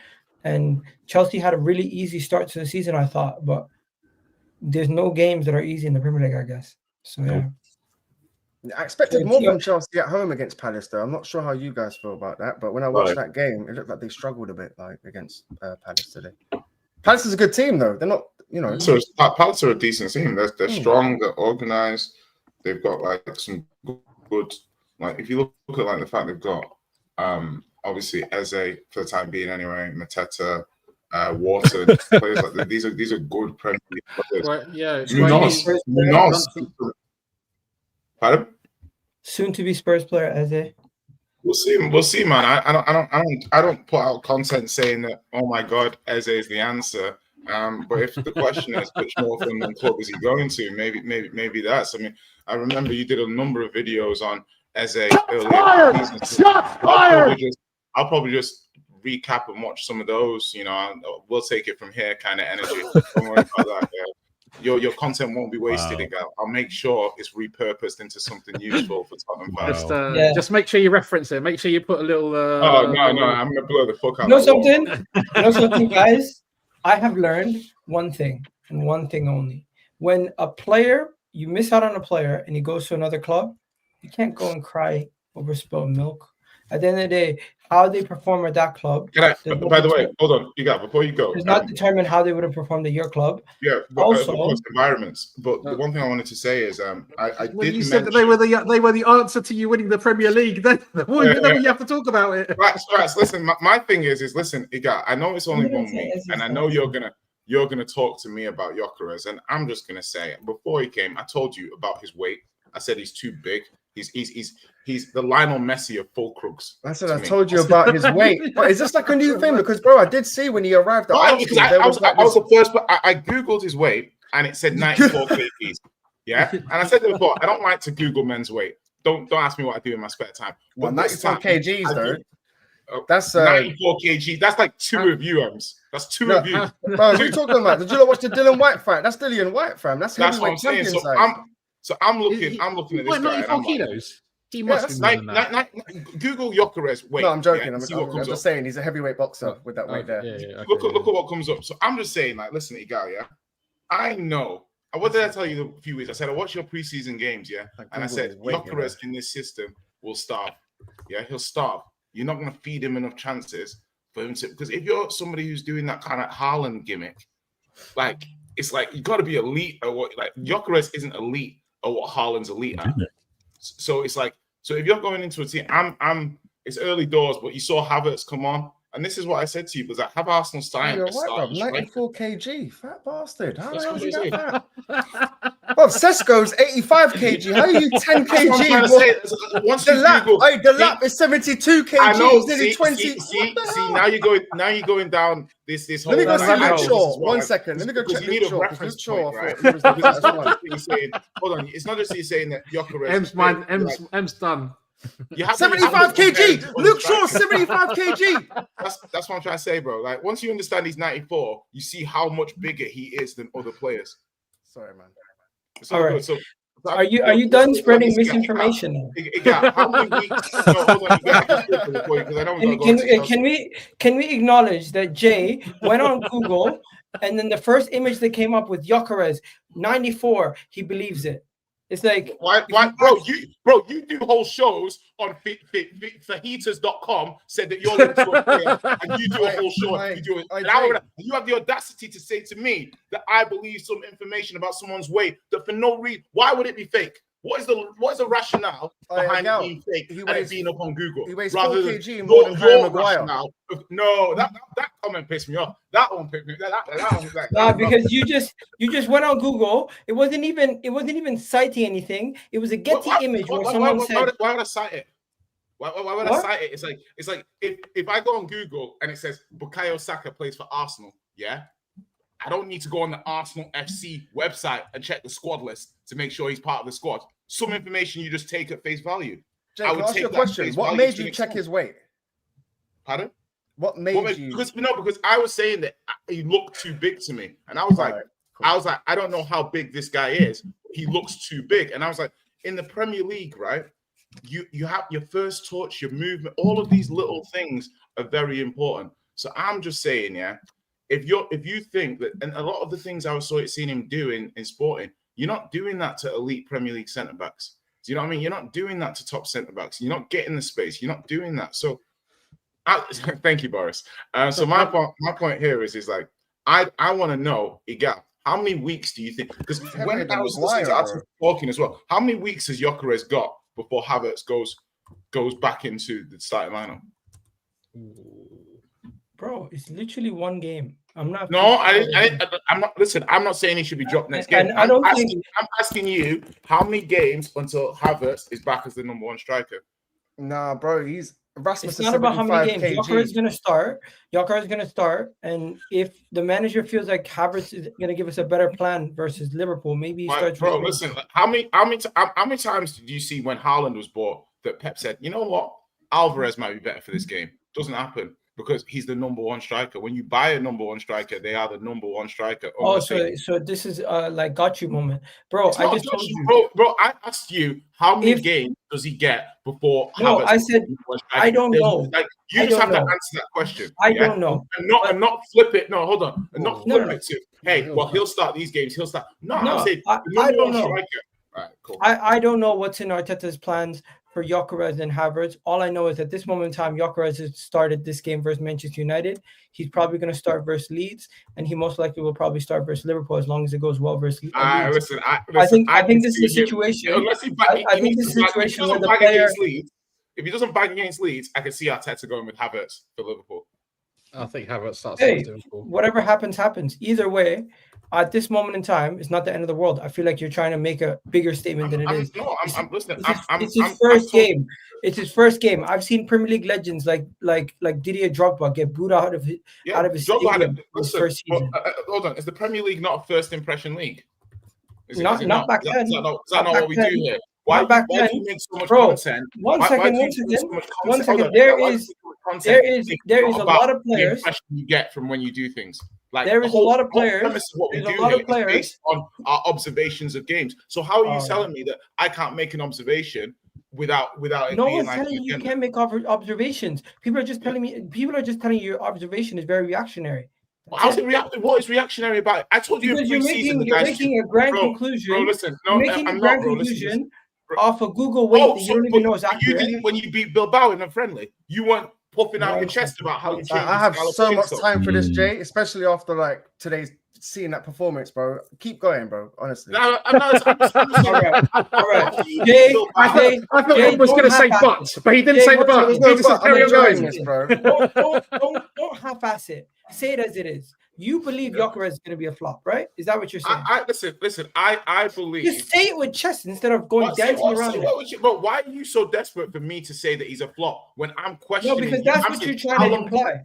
And Chelsea had a really easy start to the season, I thought. But there's no games that are easy in the Premier League, I guess. So, yeah. I expected more from Chelsea at home against Palace, though. I'm not sure how you guys feel about that. But when I watched that game, it looked like they struggled a bit against Palace today. Palace is a good team, though. They're not, So Palace are a decent team. They're strong. They're organized. They've got some good. If you look at the fact they've got obviously Eze for the time being anyway, Mateta, Water, players like that. These are good Premier League players. Right, yeah, it's Pardon? Soon to be Spurs player, Eze. We'll see, man. I don't put out content saying that, oh my God, Eze is the answer. But if the question is which Northern club is he going to, maybe that's. I mean, I remember you did a number of videos on Eze earlier. Shots fired! I'll probably just recap and watch some of those. You know, we'll take it from here, kind of energy. Don't worry about that. Yeah. Your content won't be wasted again. I'll make sure it's repurposed into something useful for Tottenham fans. Just make sure you reference it. Make sure you put a little. No, I'm gonna blow the fuck out. You know something, guys. I have learned one thing and one thing only. When a player, you miss out on a player and he goes to another club, you can't go and cry over spilled milk. At the end of the day, how they perform at that club. By the way, hold on, before you go, does not determine how they would have performed at your club. Yeah, but also environments. But the one thing I wanted to say is, when you said that they were the answer to you winning the Premier League, then you have to talk about it. Right. Listen, my thing is listen, Iga, I know it's only 1 week, and I know you're gonna talk to me about gyökeres, and I'm just gonna say, before he came, I told you about his weight. I said he's too big. He's the Lionel Messi of Fulcrug's. That's what I told you about his weight. But is this like a new thing? Because, bro, I did see when he arrived at Arsenal, I was the first, but I googled his weight and it said 94 kgs. Yeah, and I said before, I don't like to Google men's weight. Don't ask me what I do in my spare time. Well, 94 kgs though. That's 94 kg. That's like 2 of you, That's 2 of you. Bro, what are you talking about? Did you not watch the Dylan White fight? That's Dillian White, fam. That's what I'm saying. So I'm looking at this guy. 94 kilos. He must be more than that. Google gyökeres weight. No, I'm joking. Yeah, I'm just saying he's a heavyweight boxer with that weight there. Okay, look at what comes up. So I'm just saying, like, listen, Igal, yeah. I know. What did I tell you a few weeks? I said I watched your preseason games, yeah, and I said gyökeres in this system will starve. Yeah, he'll starve. You're not going to feed him enough chances for him to. Because if you're somebody who's doing that kind of Haaland gimmick, like it's like you got to be elite at what. Like gyökeres isn't elite at what Haaland's elite at. So it's like, so if you're going into a team, it's early doors, but you saw Havertz come on, and this is what I said to you, was that have Arsenal sign. You're right, 94 kg, fat bastard. How the hell is he that fat? Well, Sesko's 85 kg. How are you 10 kg? The lap is 72 kg. I know. Nearly 20. See, now you're going down this whole. Let me go see Luke Shaw. 1 second. Let me go check Luke Shaw. Reference point, right? Hold on. It's not just you saying that gyökeres. M's done. 75 kg. Luke Shaw, 75 kg. That's what I'm trying to say, bro. Like once you understand he's 94, you see how much bigger he is than other players. Sorry, man. All right. So are you done spreading misinformation? How many weeks? Can we acknowledge that Jay went on Google and then the first image that came up with gyökeres 94, he believes it. It's like why, you do whole shows on fajitas.com said that you're into a player and you do a whole show. You have the audacity to say to me that I believe some information about someone's weight that for no reason. Why would it be fake? What is the rationale behind it being fake and it being up on Google? He weighs 4 kg more than Harry Maguire. No, that comment pissed me off. That one pissed me. Because you just went on Google. It wasn't even citing anything. It was a Getty image where someone said. Why would I cite it? Why would I cite it? It's like if I go on Google and it says Bukayo Saka plays for Arsenal, yeah. I don't need to go on the Arsenal FC website and check the squad list to make sure he's part of the squad. Some information you just take at face value. Jake, I would ask you a question. What made you check his weight? Pardon? What made you? Because I was saying that he looked too big to me, and I was like, I don't know how big this guy is. He looks too big, and I was like, in the Premier League, right? You have your first touch, your movement, all of these little things are very important. So I'm just saying, yeah. If you think that, and a lot of the things I was seeing him do in Sporting, you're not doing that to elite Premier League centre backs. Do you know what I mean? You're not doing that to top centre backs. You're not getting the space. You're not doing that. So, thank you, Boris. So my point here is like I want to know, Iga, how many weeks do you think? Because when I was listening to Arsenal talking as well, how many weeks has gyökeres got before Havertz goes back into the starting lineup? Bro, it's literally one game. I'm not. No, I'm not. Listen, I'm not saying he should be dropped next game. And I don't think. I'm asking you how many games until Havertz is back as the number one striker. Nah, bro, Rasmus. It's not about how many games. kg. Gyökeres is going to start. Gyökeres is going to start, and if the manager feels like Havertz is going to give us a better plan versus Liverpool, maybe he starts. Bro, listen. How many times did you see when Haaland was bought that Pep said, you know what, Alvarez might be better for this game? Doesn't happen because he's the number one striker. When you buy a number one striker, they are the number one striker. Oh, so this is like got you moment, bro. I just told you, bro. I asked you how many games does he get before? No, I said I don't know. Like you just have to answer that question. I don't know, and not flip it. No, hold on, and not flip it to hey. Well, he'll start these games. He'll start. No, I'm saying I don't know. Striker. All right, cool. I don't know what's in Arteta's plans for Gyökeres and Havertz. All I know is at this moment in time, Gyökeres has started this game versus Manchester United. He's probably going to start versus Leeds, and he most likely will probably start versus Liverpool as long as it goes well versus Leeds. I think this is a situation. I think this is a situation where the player. If he doesn't bag against Leeds, I can see Arteta going with Havertz for Liverpool. I think Havertz starts. Whatever happens, happens. Either way, at this moment in time, it's not the end of the world. I feel like you're trying to make a bigger statement than it is. No, I'm listening. It's his first game. It's his first game. I've seen Premier League legends like Didier Drogba get booed out of his stadium first season. Hold on, is the Premier League not a first impression league? Not back then. Is that not what we do here? Why do you make so much content? One second. There is a lot of players. The you get from when you do things. Like there is a lot of players. Based on our observations of games. So how are you telling me that I can't make an observation without it no being one's like telling you can't make observations. People are just telling you your observation is very reactionary. How's it reactionary? What is reactionary about it? I told you because you're making a grand conclusion. Bro, listen, no, I'm not, conclusion off a Google weight that you don't even know is accurate. You didn't when you beat Bilbao in a friendly. You weren't puffing out your chest about how you changed. I have so much time for this, Jay, especially after like today's seeing that performance, bro. Keep going, bro. Honestly. No, I'm all right. Jay, I thought he was going to say but he didn't say the but. He just said carry on going, this, bro. Don't half-ass it. Say it as it is. You believe Gyökeres is going to be a flop, right? Is that what you're saying? Listen. I believe. Just say it with chest instead of going dancing around it. But why are you so desperate for me to say that he's a flop when I'm questioning? No, because that's what you're trying to imply.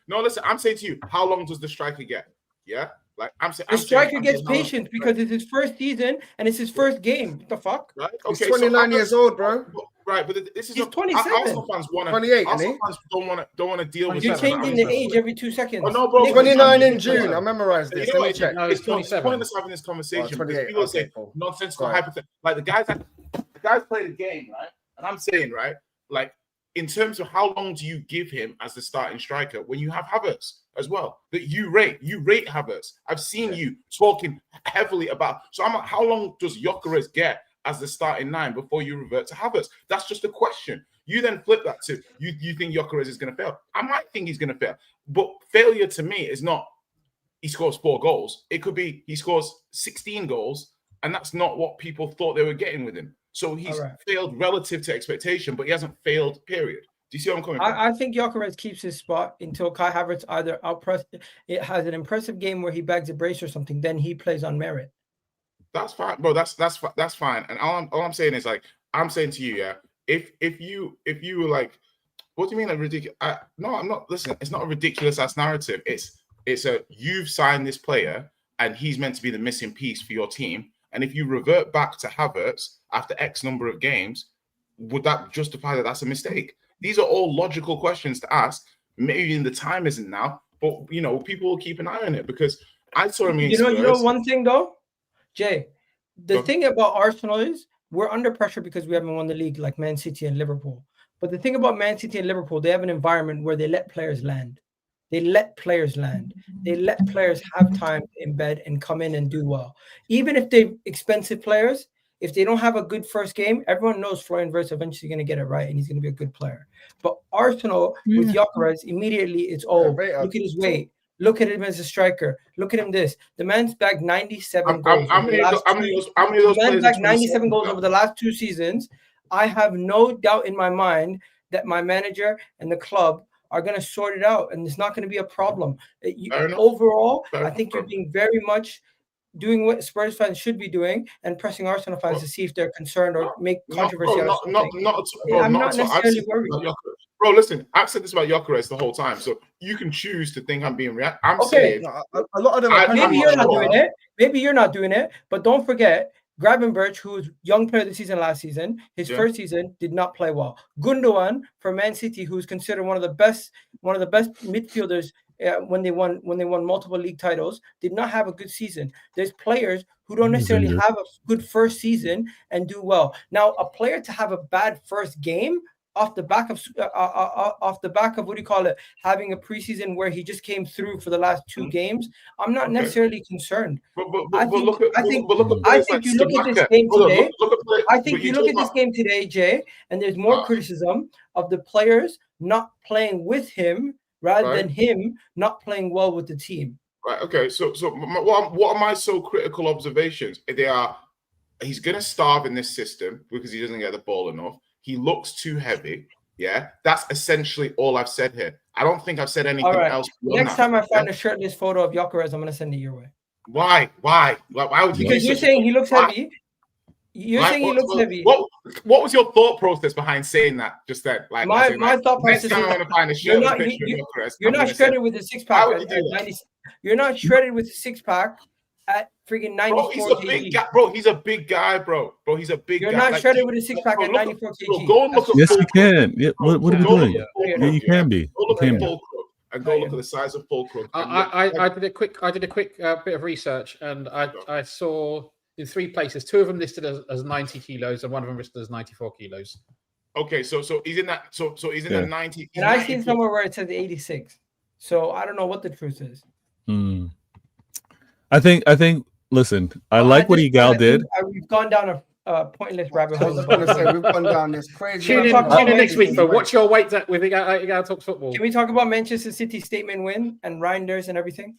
No, listen. I'm saying to you, how long does the striker get? Yeah, like I'm saying. The striker gets patience because it's his first season and it's his first game. What the fuck? Right? Okay, he's 29 years old, bro. Right, but this is he's 27. Arsenal fans want 28, Arsenal fans don't want to deal with. You're changing the age every 2 seconds. Oh, no, bro. 29 in June. I memorized this. Let me check. No, it's 27. Pointless having this conversation because people say nonsensical, right. hypothetical. Like the guys play the game, right? And I'm saying, right, like in terms of how long do you give him as the starting striker when you have Havertz as well that you rate Havertz. I've seen you talking heavily about. So I'm like, how long does Gyökeres get as the starting nine before you revert to Havertz? That's just a question. You then flip that to you think Gyökeres is going to fail. I might think he's going to fail, but failure to me is not he scores 4 goals. It could be he scores 16 goals, and that's not what people thought they were getting with him. So he's failed relative to expectation, but he hasn't failed, period. Do you see what I'm coming from? I think Gyökeres keeps his spot until Kai Havertz either it has an impressive game where he bags a brace or something, then he plays on merit. That's fine, bro. That's fine. And all I'm saying is like I'm saying to you, yeah. If you were like, what do you mean a ridiculous? No, I'm not. Listen, it's not a ridiculous ass narrative. It's a you've signed this player and he's meant to be the missing piece for your team. And if you revert back to Havertz after X number of games, would that justify that that's a mistake? These are all logical questions to ask. Maybe the time isn't now, but people will keep an eye on it because I saw him. You know one thing though, Jay. The thing about Arsenal is we're under pressure because we haven't won the league like Man City and Liverpool. But the thing about Man City and Liverpool, they have an environment where they let players land. They let players have time to embed and come in and do well. Even if they're expensive players, if they don't have a good first game, everyone knows Florian Wirtz eventually going to get it right and he's going to be a good player. But Arsenal with Gyökeres, immediately it's look at his weight. Look at him as a striker. Look at him this. The man's bagged 97 goals. How many of those players bagged 97 goals over the last 2 seasons. I have no doubt in my mind that my manager and the club are going to sort it out, and it's not going to be a problem. Fair enough. Overall, Fair I think you're being very much doing what Spurs fans should be doing and pressing Arsenal fans to see if they're concerned or make controversy out of something. I'm not necessarily worried. Bro, listen, I've said this about gyökeres the whole time, so you can choose to think I'm being reactive. I'm Okay. saying a lot of them. Maybe you're not doing it. Maybe you're not doing it. But don't forget, Gravenberch, who was young player of the season last season, his first season did not play well. Gundogan for Man City, who's considered one of the best midfielders when they won multiple league titles, did not have a good season. There's players who don't necessarily have a good first season and do well. Now, a player to have a bad first game off the back of what do you call it, having a preseason where he just came through for the last 2 games, I'm not necessarily concerned. I think you look at this game today. I think you look at this game today, Jay, and there's more criticism of the players not playing with him rather than him not playing well with the team. Right. Okay. So what are my so critical observations? He's going to starve in this system because he doesn't get the ball enough. He looks too heavy. Yeah, that's essentially all I've said here. I don't think I've said anything else. Next time I find a shirtless photo of gyökeres, I'm going to send it your way. Why? Why would you? Because you're saying he looks heavy. You're saying he looks heavy. What was your thought process behind saying that just then? Like my thought process. Next time I want to find a shirtless picture of gyökeres. You're not shredded with a six pack. You're not shredded with a 6-pack. At freaking 94 kg. Bro, he's a big guy, bro. He's a big guy. You're not shredded with a 6-pack at 94 kg. Go and look at yes, you can. Yeah, what are you doing? Yeah, you can be. Go look at full crook and go look at the size of full crook. I did a quick bit of research, and I saw in 3 places, 2 of them listed as 90 kilos, and 1 of them listed as 94 kilos. Okay, so he's in that. So he's in the 90. And I've seen somewhere where it says 86. So I don't know what the truth is. I think. Listen, I like what Igal did. We've gone down a pointless rabbit hole. We've gone down this crazy. Tune in next week for What's Your Weight with Igal Talks Football. Can we talk about Manchester City's statement win and reijnders and everything?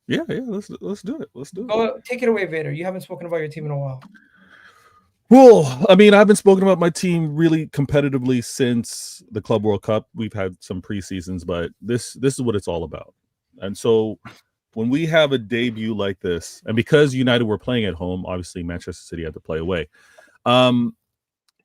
Yeah. Let's do it. Go, take it away, Vader. You haven't spoken about your team in a while. Well, I mean, I've been spoken about my team really competitively since the Club World Cup. We've had some preseasons, but this is what it's all about. And so when we have a debut like this, and because United were playing at home, obviously Manchester City had to play away. I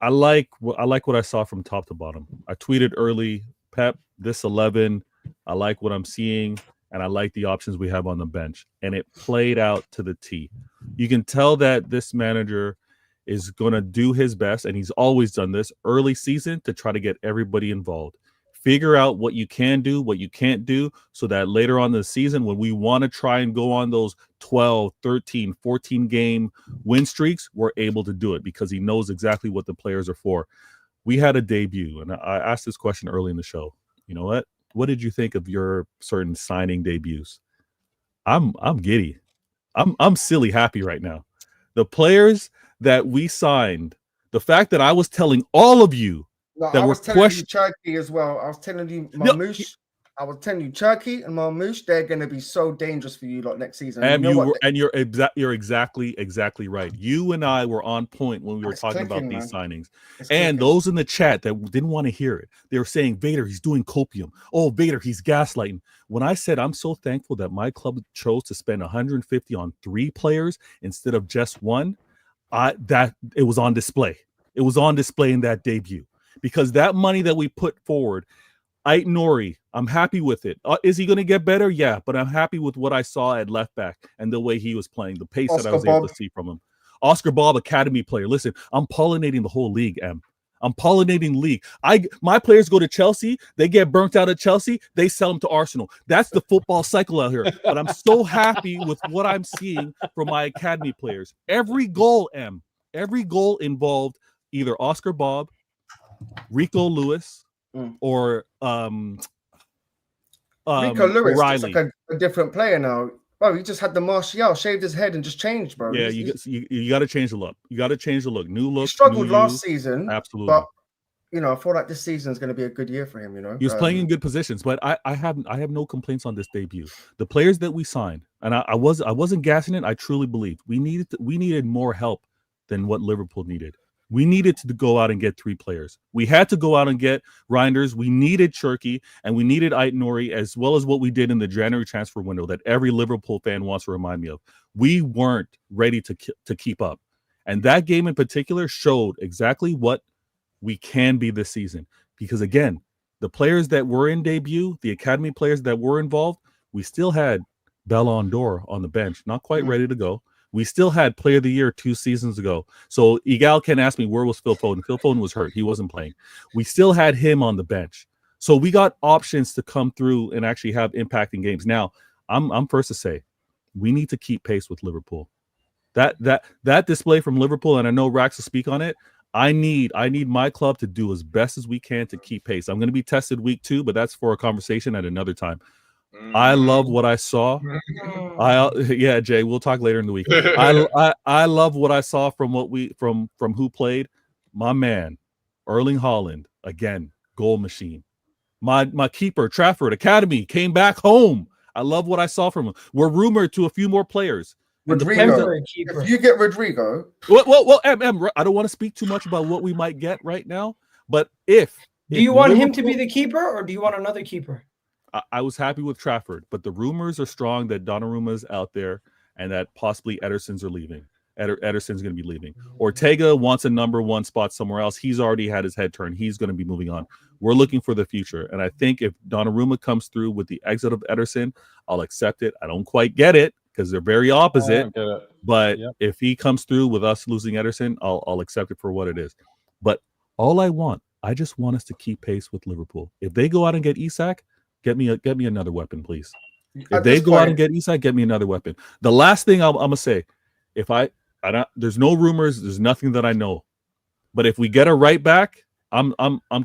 like what I saw from top to bottom. I tweeted early, Pep, this 11, I like what I'm seeing, and I like the options we have on the bench. And it played out to the T. You can tell that this manager is going to do his best, and he's always done this early season to try to get everybody involved. Figure out what you can do, what you can't do, so that later on in the season, when we want to try and go on those 12, 13, 14 game win streaks, we're able to do it because he knows exactly what the players are for. We had a debut, and I asked this question early in the show. You know what? What did you think of your certain signing debuts? I'm giddy. I'm silly happy right now. The players that we signed, the fact that I was telling all of you that I was telling you Cherki as well. I was telling you Marmoush. I was telling you Cherki and Marmoush. They're going to be so dangerous for you next season. And you're exactly right. You and I were on point when we were talking about these signings. And those in the chat that didn't want to hear it, they were saying, Vader, he's doing copium. Oh, Vader, he's gaslighting. When I said I'm so thankful that my club chose to spend 150 on 3 players instead of just 1, that it was on display. It was on display in that debut. Because that money that we put forward, Ait Nori, I'm happy with it. Is he going to get better? Yeah, but I'm happy with what I saw at left back and the way he was playing, the pace that I was able to see from him. Oscar Bob, academy player. Listen, I'm pollinating the whole league, Em. I'm pollinating the league. My players go to Chelsea. They get burnt out at Chelsea. They sell them to Arsenal. That's the football cycle out here. But I'm so happy with what I'm seeing from my academy players. Every goal, Em, every goal involved either Oscar Bob, Rico Lewis, or Rico Lewis is like a different player now. Bro, he just had the Martial, shaved his head and just changed, bro. Yeah, you got to change the look. You got to change the look. New look. He struggled last season. Absolutely. But, I feel like this season is going to be a good year for him, He was playing in good positions, but I have no complaints on this debut. The players that we signed, and I wasn't gassing it. I truly believed we needed more help than what Liverpool needed. We needed to go out and get 3 players. We had to go out and get reijnders. We needed Cherki, and we needed Aït-Nouri, as well as what we did in the January transfer window that every Liverpool fan wants to remind me of. We weren't ready to keep up. And that game in particular showed exactly what we can be this season. Because, again, the players that were in debut, the academy players that were involved, we still had Ballon d'Or on the bench, not quite ready to go. We still had Player of the Year 2 seasons ago. So Igal can ask me, where was Phil Foden? Phil Foden was hurt. He wasn't playing. We still had him on the bench. So we got options to come through and actually have impact in games. Now, I'm first to say, we need to keep pace with Liverpool. That display from Liverpool, and I know Rax will speak on it, I need my club to do as best as we can to keep pace. I'm going to be tested week 2, but that's for a conversation at another time. I love what I saw. Yeah, Jay, we'll talk later in the week. I love what I saw from who played. My man, Erling Haaland, again, goal machine. My keeper, Trafford Academy, came back home. I love what I saw from him. We're rumored to a few more players. Rodrigo, if you get Rodrigo, well, I don't want to speak too much about what we might get right now, but do you want him to be the keeper, or do you want another keeper? I was happy with Trafford, but the rumors are strong that Donnarumma is out there and that possibly Ederson's are leaving. Ederson's going to be leaving. Ortega wants a number 1 spot somewhere else. He's already had his head turned. He's going to be moving on. We're looking for the future. And I think if Donnarumma comes through with the exit of Ederson, I'll accept it. I don't quite get it because they're very opposite. But if he comes through with us losing Ederson, I'll accept it for what it is. But I just want us to keep pace with Liverpool. If they go out and get Isak, get me another weapon, please. If they go out and get Isak, get me another weapon. The last thing I'm gonna say, if I don't, there's no rumors, there's nothing that I know, but if we get a right back, I'm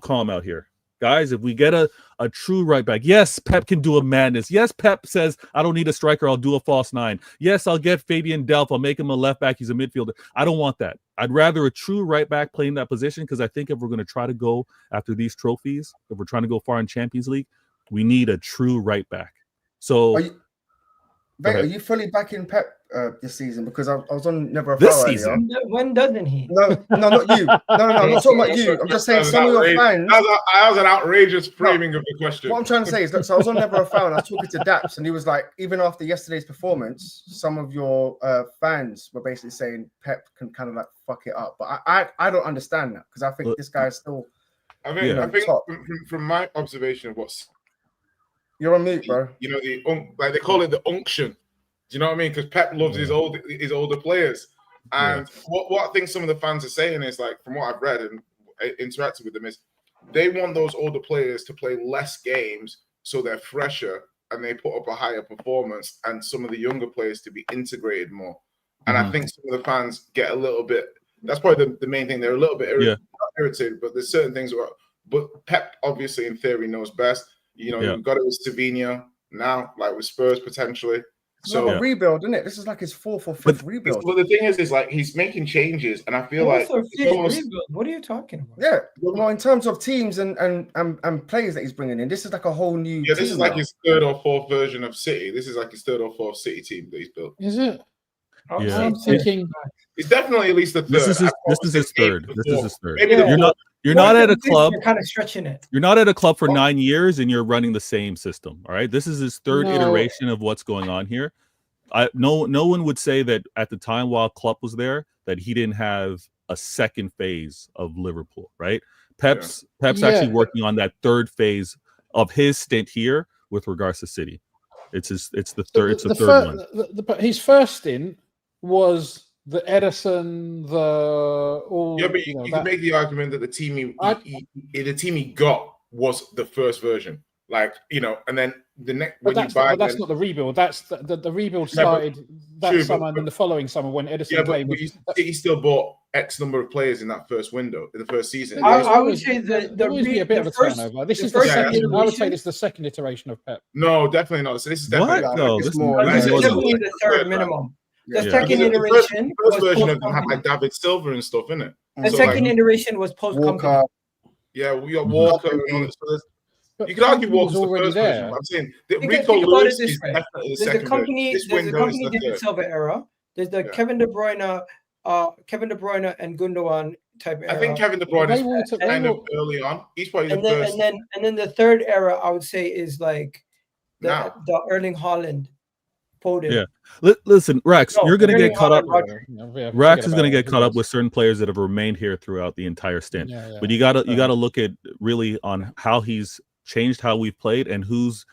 calm out here, guys. If we get a true right back, yes, Pep can do a madness. Yes, Pep says I don't need a striker, I'll do a false 9. Yes, I'll get Fabian Delph, I'll make him a left back. He's a midfielder. I don't want that. I'd rather a true right back playing that position because I think if we're going to try to go after these trophies, if we're trying to go far in Champions League, we need a true right back. So, are you fully backing Pep this season? Because I was on Never a This Foul season? earlier. When doesn't he? No, not you. No, I'm not talking about you. I'm just saying some of your fans. That was an outrageous framing of the question. What I'm trying to say is that, so I was on Never a Foul and I was talking to Daps, and he was like, even after yesterday's performance, some of your fans were basically saying Pep can kind of like fuck it up. But I don't understand that because I think this guy is still. I think from my observation of what's. You're on mute, bro. You know, they call it the unction. Do you know what I mean? Because Pep loves his older players. And what I think some of the fans are saying is, like, from what I've read and interacted with them, is they want those older players to play less games so they're fresher and they put up a higher performance, and some of the younger players to be integrated more. And I think some of the fans get a little bit, that's probably the main thing. They're a little bit irritated, but there's certain things but Pep obviously in theory knows best. You know, you've got it with Savinho now, like with Spurs potentially. So a rebuild, isn't it? This is like his 4th or 5th rebuild. But the thing is like he's making changes, and I feel like what are you talking about? Yeah, well, in terms of teams and players that he's bringing in, this is like a whole new. Yeah, this is like his 3rd or 4th version of City. This is like his 3rd or 4th City team that he's built. Is it? Yeah. I'm thinking it's definitely at least the 3rd. This is his 3rd. This is his 3rd. Maybe You're not at a club. You're kind of stretching it. You're not at a club for 9 years and you're running the same system. All right. This is his 3rd iteration of what's going on here. No one would say that at the time while Klopp was there that he didn't have a 2nd phase of Liverpool. Right. Pep's actually working on that 3rd phase of his stint here with regards to City. It's the 3rd. It's the 3rd one. His first stint was the Ederson, but you can make the argument that the team he got was the first version, like, you know, and then the next. But that's not the rebuild. That's the rebuild started summer, and then the following summer when Ederson came. But he still bought X number of players in that first window, in the first season. I would say that there would be a bit of a turnover. This is the second. I would say this is the 2nd iteration of Pep. No, definitely not. So this is definitely this is definitely the 3rd minimum. The 2nd iteration, the first version of them had like David Silva and stuff, innit? The 2nd iteration was post Company. Yeah, we got Walker and all this. You could argue Walker's the first version. I'm saying Rico Lewis is definitely the 2nd version. This window is the 3rd. David Silva era. There's the Kevin De Bruyne and Gundogan type era. I think Kevin De Bruyne They is will- they kind of will- early on. He's probably the and then, first. and then the third era I would say is like Now. the Erling Haaland, Foden. Yeah. Listen, Rex, No, you're going to Erling get caught up. Haaland, Rex is going to get caught up with certain players that have remained here throughout the entire stint. But you gotta look at really on how he's changed how we've played and who's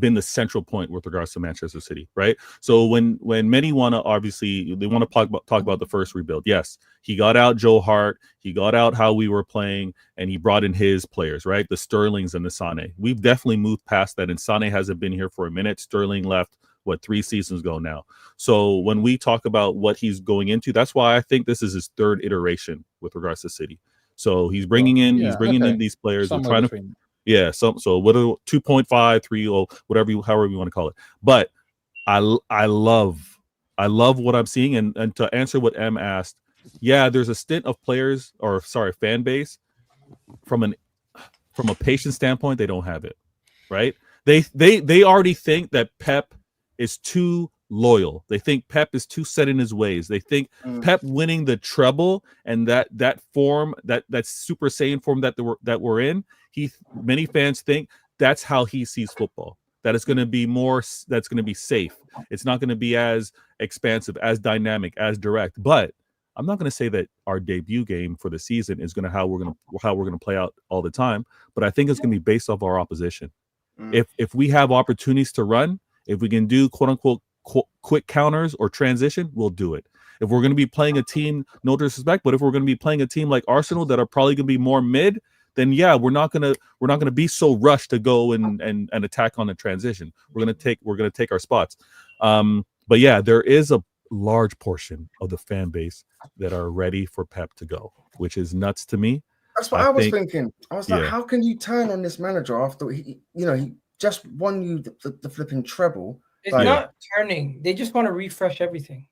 been the central point with regards to Manchester City, right? So when many want to obviously they want to talk about the first rebuild. Yes, he got out Joe Hart, he got out how we were playing, and he brought in his players, right? The Sterlings and the Sané. We've definitely moved past that, and Sané hasn't been here for a minute. Sterling left 3 seasons ago now. So when we talk about what he's going into, that's why I think this is his third iteration with regards to City. So he's bringing in in these players. We're trying to so what 2.5, 3, or whatever however you want to call it. But I love what I'm seeing. And to answer what M asked, yeah, there's a stint of players fan base from a patient standpoint, they don't have it, right? They already think that Pep is too loyal. They think Pep is too set in his ways. They think Pep winning the treble and that form, that Super Saiyan form that we're in, many fans think that's how he sees football. That it's going to be that's going to be safe. It's not going to be as expansive, as dynamic, as direct. But I'm not going to say that our debut game for the season is going to how we're going to play out all the time. But I think it's going to be based off our opposition. If we have opportunities to run, if we can do quote unquote quick counters or transition, we'll do it. If we're going to be playing a team, no disrespect, but if we're going to be playing a team like Arsenal that are probably going to be more mid, then yeah, we're not going to be so rushed to go and attack on a transition. We're going to take our spots. But yeah, there is a large portion of the fan base that are ready for Pep to go, which is nuts to me. That's what I was thinking. I was like, how can you turn on this manager after he just won you the flipping treble? It's not turning. They just want to refresh everything.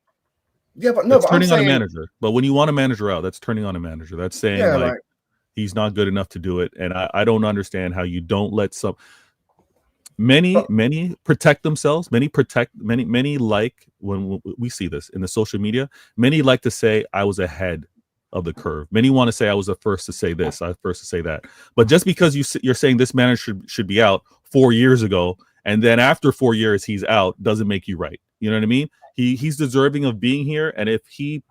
Yeah, but no, it's turning on a manager. But when you want a manager out, that's turning on a manager. That's saying he's not good enough to do it. And I don't understand how you don't let many protect themselves. Many like when we see this in the social media, many like to say I was ahead of the curve. Many want to say I was the first to say this, I was first to say that. But just because you're saying this manager should be out 4 years ago, and then after 4 years he's out, doesn't make you right. You know what I mean? He's deserving of being here, and if he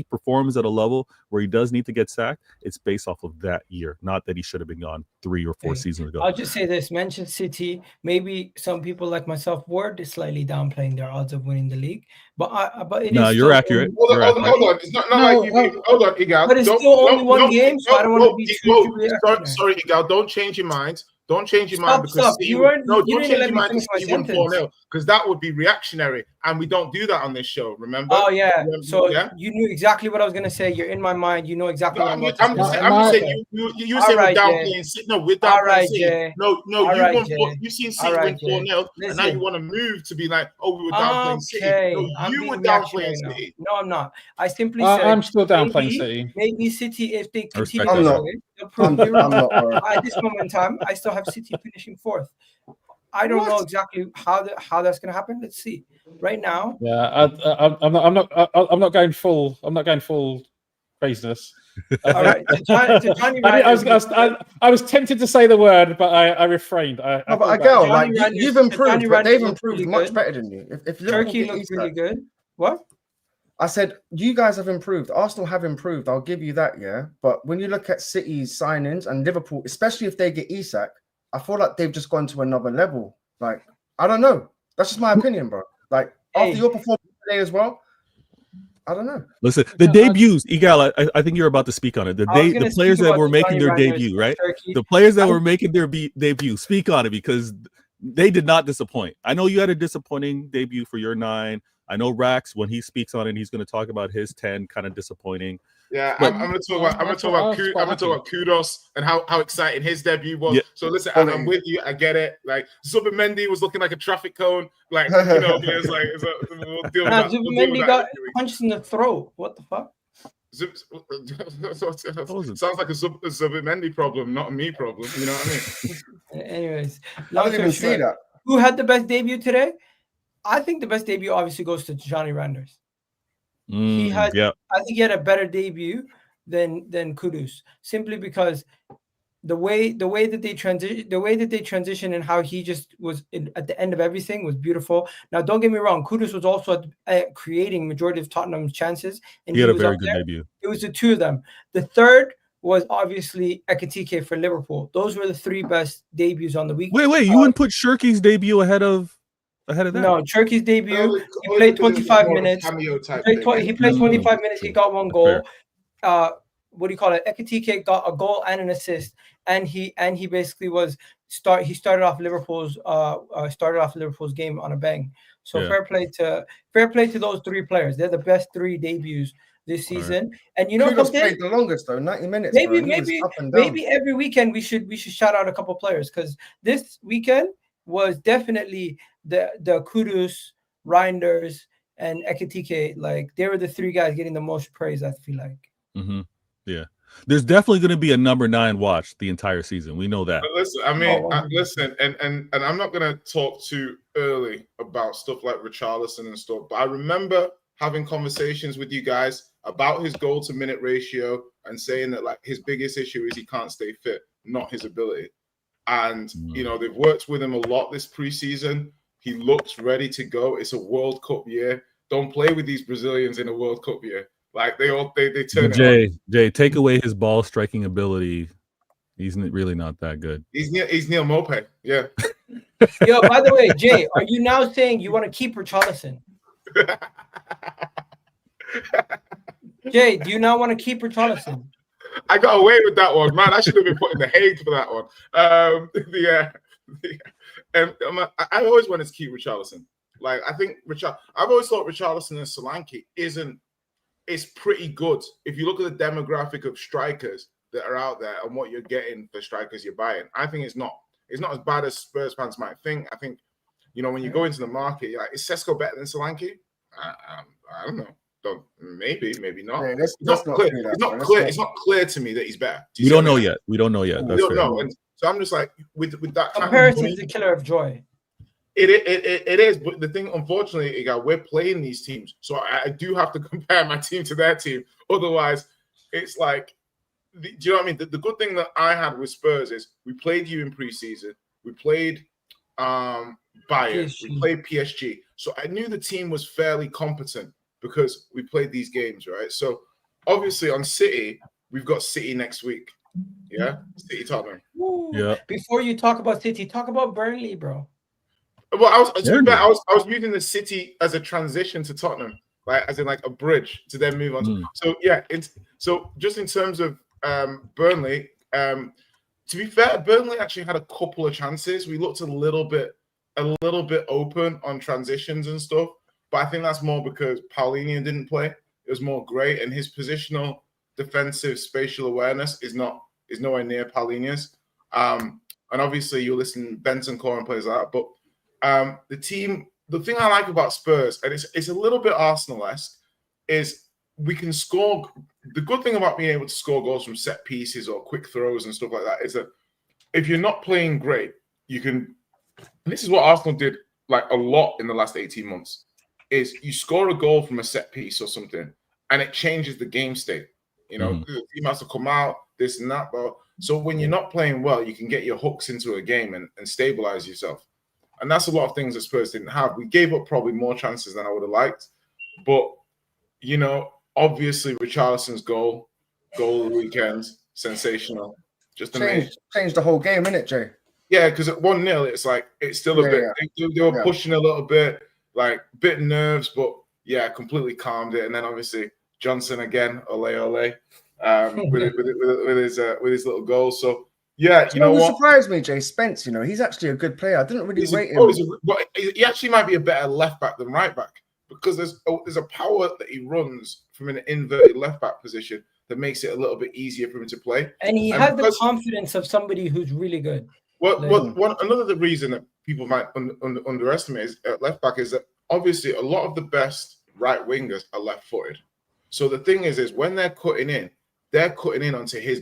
performs at a level where he does need to get sacked, it's based off of that year, not that he should have been gone 3 or 4 seasons ago. I'll just say this: Manchester City, maybe some people like myself were slightly downplaying their odds of winning the league, but you're accurate. Hold on. It's not like you. Hold on, Igal. But it's still only one game, so I don't want to be too. Sorry, Igal. Don't change your mind. Don't change your mind because don't change your mind because you won 4-0 because that would be reactionary, and we don't do that on this show. Remember? Oh yeah. So you knew exactly what I was gonna say. You're in my mind. You know exactly what I'm going to say. I'm just saying you say we're downplaying. No, we're downplaying City. No, you've seen City win 4-0, and now you want to move to be like, oh, we were downplaying City. No, you were downplaying City. No, I'm not. I simply said I'm still downplaying City. Maybe City, if they continue I'm not at this moment in time, I still have City finishing 4th. I don't know exactly how that's going to happen. Let's see. Right now, I'm not going full. I'm not going full craziness. All right. I was tempted to say the word, but I refrained. But you've improved, but they've improved much better than you. If Cherki looks really good. What? I said, you guys have improved. Arsenal have improved. I'll give you that, yeah. But when you look at City's signings and Liverpool, especially if they get Isak, I feel like they've just gone to another level. Like, I don't know. That's just my opinion, bro. Like, after your performance today as well, I don't know. Listen, the debuts, Igal, I think you're about to speak on it. The players that were making their debut, right? The players that were making their debut, speak on it because they did not disappoint. I know you had a disappointing debut for your 9. I know Rax, when he speaks on it, he's going to talk about his 10, kind of disappointing. Yeah, I'm going to talk about Kudus and how exciting his debut was. Yeah. So listen, I'm with you. I get it. Like Zubimendi was looking like a traffic cone. Like it's like we'll deal with that. Zubimendi got punched in the throat. What the fuck? Sounds like a Zubimendi problem, not a me problem. You know what I mean? Anyways, I didn't even see that. Who had the best debut today? I think the best debut obviously goes to Johnny Reijnders. I think he had a better debut than Kudus, simply because the way that they transition and how he just was at the end of everything was beautiful. Now, don't get me wrong, Kudus was also creating majority of Tottenham's chances, and He had a was very up good there. debut. It was the two of them. The third was obviously Ekitike for Liverpool. Those were the three best debuts on the week. Wait, you wouldn't put Cherki's debut ahead of that? No, Cherki's debut. Only He played because it was 25 more of a minutes. cameo type He thing. played 25 minutes. He got one goal. Fair. What do you call it? Ekitike got a goal and an assist, and he basically he started off Liverpool's game on a bang. So fair play to those three players. They're the best three debuts this season. Right. And you know Kudus something? played the longest though, 90 minutes. Maybe every weekend we should shout out a couple players, because this weekend was definitely the Kudus, reijnders, and Ekitike. Like, they were the three guys getting the most praise, I feel like. Mm-hmm. Yeah, there's definitely going to be a number 9 watch the entire season. We know that. But listen, and I'm not going to talk too early about stuff like Richarlison and stuff, but I remember having conversations with you guys about his goal to minute ratio and saying that, like, his biggest issue is he can't stay fit, not his ability. And you know, they've worked with him a lot this preseason. He looks ready to go. It's a World Cup year. Don't play with these Brazilians in a World Cup year. Like, they turn. Jay, take away his ball striking ability. He's really not that good. He's Neil Maupay. Yeah. Yo, by the way, Jay, are you now saying you want to keep Richarlison? Jay, do you now want to keep Richarlison? I got away with that one, man. I should have been put in the Hague for that one. I always wanted to keep Richarlison. Like, I think I've always thought Richarlison and Solanke it's pretty good. If you look at the demographic of strikers that are out there and what you're getting for strikers you're buying, I think it's not as bad as Spurs fans might think. I think, you know, when you go into the market, you're like, is Sesko better than Solanke? I don't know. Maybe not. Yeah, it's not clear. It's not clear to me that he's better. We don't know yet. We don't know yet. We don't know. And so I'm just like, with that comparison is the killer of joy. It is, but the thing, unfortunately, we're playing these teams, so I do have to compare my team to their team. Otherwise, it's like, do you know what I mean? The good thing that I had with Spurs is we played you in preseason, we played Bayern, we played PSG, so I knew the team was fairly competent because we played these games, right? So obviously on City, we've got City next week. Yeah, City Tottenham. Yeah. Before you talk about City, talk about Burnley, bro. Well, I was using the City as a transition to Tottenham, like as in like a bridge to then move on. So yeah, so just in terms of Burnley, to be fair, Burnley actually had a couple of chances. We looked a little bit open on transitions and stuff, but I think that's more because Paulinho didn't play. It was more Gray, and his positional defensive spatial awareness is nowhere near Paulinho's. And obviously you listen Benson Core and players like that, but the thing I like about Spurs, and it's a little bit Arsenal-esque, is we can score. The good thing about being able to score goals from set pieces or quick throws and stuff like that is that if you're not playing great, you can. And this is what Arsenal did like a lot in the last 18 months. Is you score a goal from a set piece or something, and it changes the game state. You know, the team has to come out, this and that. But so when you're not playing well, you can get your hooks into a game and stabilize yourself. And that's a lot of things that Spurs didn't have. We gave up probably more chances than I would have liked. But, you know, obviously Richarlison's goal of the weekend, sensational. Just amazing. Changed the whole game, innit, Jay? Yeah, because at 1-0, it's like, it's still a bit, they were pushing a little bit, like, bit nerves, but yeah, completely calmed it. And then obviously Johnson again, ole, with his little goal. So, yeah, you know what? Surprised me, Jay Spence. You know, he's actually a good player. I didn't really rate him. He actually might be a better left back than right back because there's a power that he runs from an inverted left back position that makes it a little bit easier for him to play. And he has the confidence of somebody who's really good. Another reason that people might underestimate is at left back is that obviously a lot of the best right wingers are left footed. So the thing is when they're cutting in onto his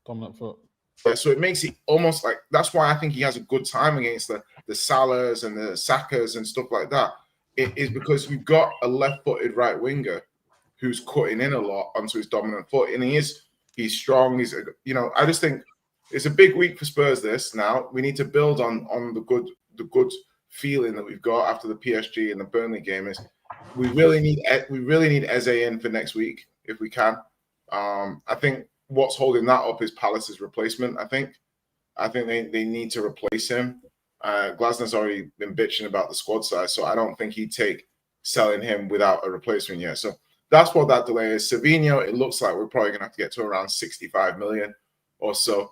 dominant foot. Yeah, so it makes it almost like that's why I think he has a good time against the Salahs and the Sakas and stuff like that. It is because you've got a left-footed right winger who's cutting in a lot onto his dominant foot, and he's strong. I just think it's a big week for Spurs. This now we need to build on the good feeling that we've got after the PSG and the Burnley game. Is we really need Eze in for next week if we can. I think what's holding that up is Palace's replacement. I think they need to replace him. Glasner's already been bitching about the squad size, so I don't think he'd take selling him without a replacement yet. So that's what that delay is. Savinho, it looks like we're probably going to have to get to around 65 million or so,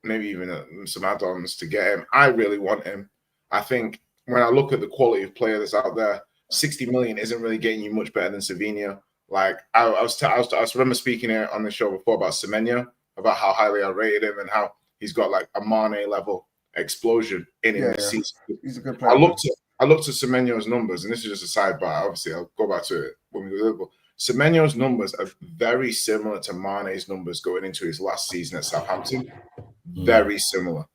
maybe even some add-ons to get him. I really want him. I think when I look at the quality of player that's out there, 60 million isn't really getting you much better than Savinho. Like I remember speaking here on the show before about Semenyo, about how highly I rated him and how he's got like a Mane level explosion in him this season. He's a good player. I looked at Semenyo's numbers, and this is just a sidebar. Obviously, I'll go back to it when we go to Liverpool. Semenyo's numbers are very similar to Mane's numbers going into his last season at Southampton. Very similar.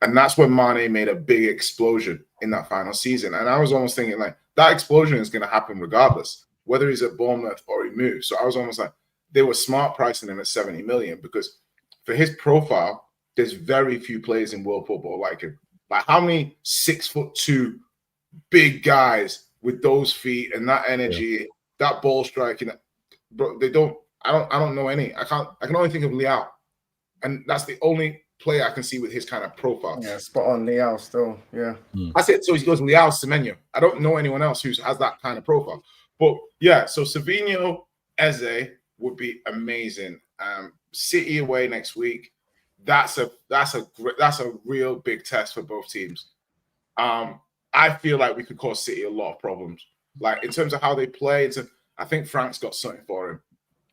And that's when Mane made a big explosion in that final season. And I was almost thinking, like, that explosion is going to happen regardless, whether he's at Bournemouth or he moves. So I was almost like, they were smart pricing him at 70 million because for his profile, there's very few players in world football like him. Like, how many 6'2" big guys with those feet and that energy, that ball striking? Bro, I don't know any. I can only think of Leao. And that's the only player I can see with his kind of profile. Yeah, spot on. Leao still, yeah. That's it. So he goes Leao, Semenyo. I don't know anyone else who has that kind of profile. But yeah, so Savinho, Eze would be amazing. City away next week. That's a real big test for both teams. I feel like we could cause City a lot of problems. Like in terms of how they play, I think Frank's got something for him.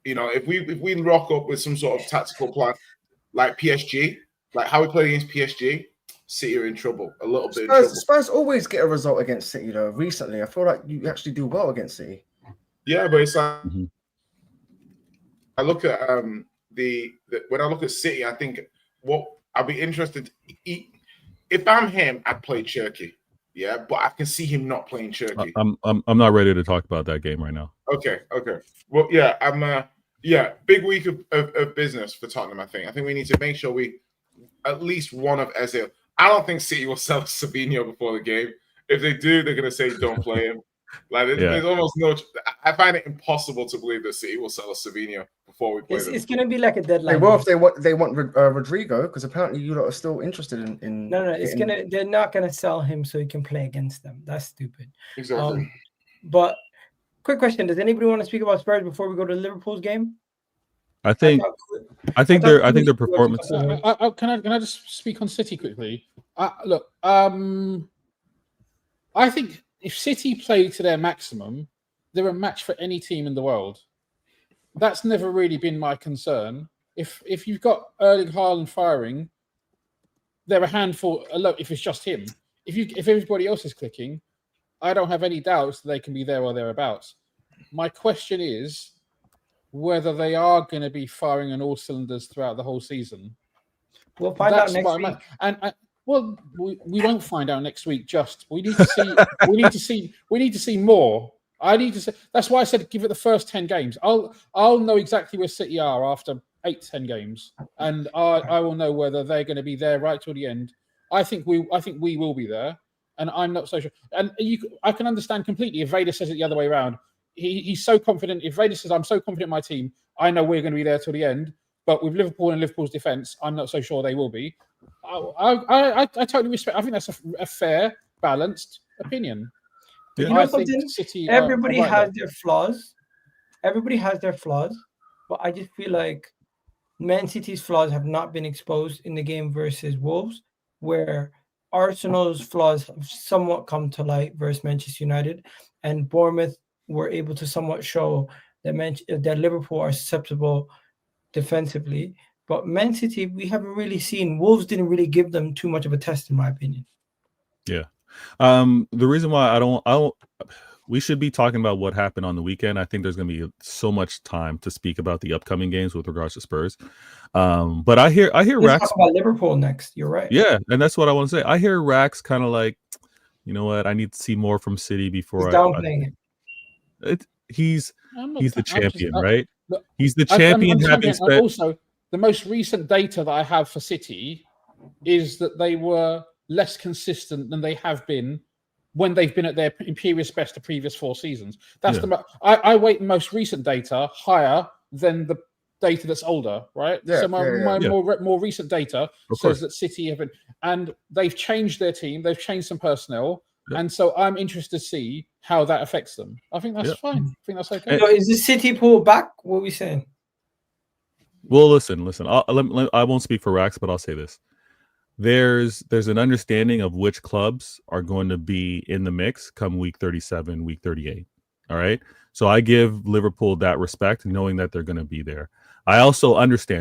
You know, if we rock up with some sort of tactical plan like PSG, like how we played against PSG, City are in trouble, a little bit in trouble. Spurs always get a result against City though. Recently, I feel like you actually do well against City. Yeah, but it's like I look at when I look at City, I think what I'd be interested if I'm him, I'd play Cherki. Yeah, but I can see him not playing Cherki. I'm not ready to talk about that game right now. Okay. Well, yeah, big week of business for Tottenham. I think we need to make sure we at least one of Eze. I don't think City will sell Savinho before the game. If they do, they're going to say don't play him. Like there's almost no. I find it impossible to believe that City will sell a Savinho before we play them. It's going to be like a deadline. Well, if they want Rodrigo, because apparently you lot are still interested in. No, they're not going to sell him so he can play against them. That's stupid. Exactly. But quick question: does anybody want to speak about Spurs before we go to Liverpool's game? I think their performance. Can I just speak on City quickly? Look, I think if City play to their maximum, they're a match for any team in the world. That's never really been my concern. If you've got Erling Haaland firing, they're a handful. Look, if it's just him, if everybody else is clicking, I don't have any doubts that they can be there or thereabouts. My question is whether they are going to be firing on all cylinders throughout the whole season. We'll find out next week. Well, we won't find out next week. Just we need to see. we need to see more. I need to see. That's why I said give it the first 10 games. I'll know exactly where City are after 8-10 games, and I will know whether they're going to be there right till the end. I think we will be there, and I'm not so sure. And I can understand completely if Vader says it the other way around. He's so confident. If Vader says I'm so confident in my team, I know we're going to be there till the end. But with Liverpool and Liverpool's defence, I'm not so sure they will be. I totally respect. I think that's a fair, balanced opinion. Yeah. You know something? Everybody has their flaws. Everybody has their flaws, but I just feel like Man City's flaws have not been exposed in the game versus Wolves, where Arsenal's flaws have somewhat come to light versus Manchester United, and Bournemouth were able to somewhat show that Liverpool are susceptible defensively. But Man City, we haven't really seen. Wolves didn't really give them too much of a test, in my opinion. Yeah. The reason why I don't we should be talking about what happened on the weekend. I think there's going to be so much time to speak about the upcoming games with regards to Spurs. But I hear Rax talk about Liverpool next. You're right. Yeah, and that's what I want to say. I hear Rax kind of like, you know what? I need to see more from City before he's downplaying it. He's the champion, right? Look, He's the champion. I'm having champion, spent... and also, the most recent data that I have for City is that they were less consistent than they have been when they've been at their imperious best the previous 4 seasons. That's I weight the most recent data higher than the data that's older, right? Yeah, so my more recent data says that City have been, and they've changed their team, they've changed some personnel, and so I'm interested to see how that affects them. I think that's fine. I think that's okay. So is the City pull back? What are we saying? Well, listen. I won't speak for Rax, but I'll say this. There's an understanding of which clubs are going to be in the mix come week 37, week 38. All right. So I give Liverpool that respect, knowing that they're going to be there. I also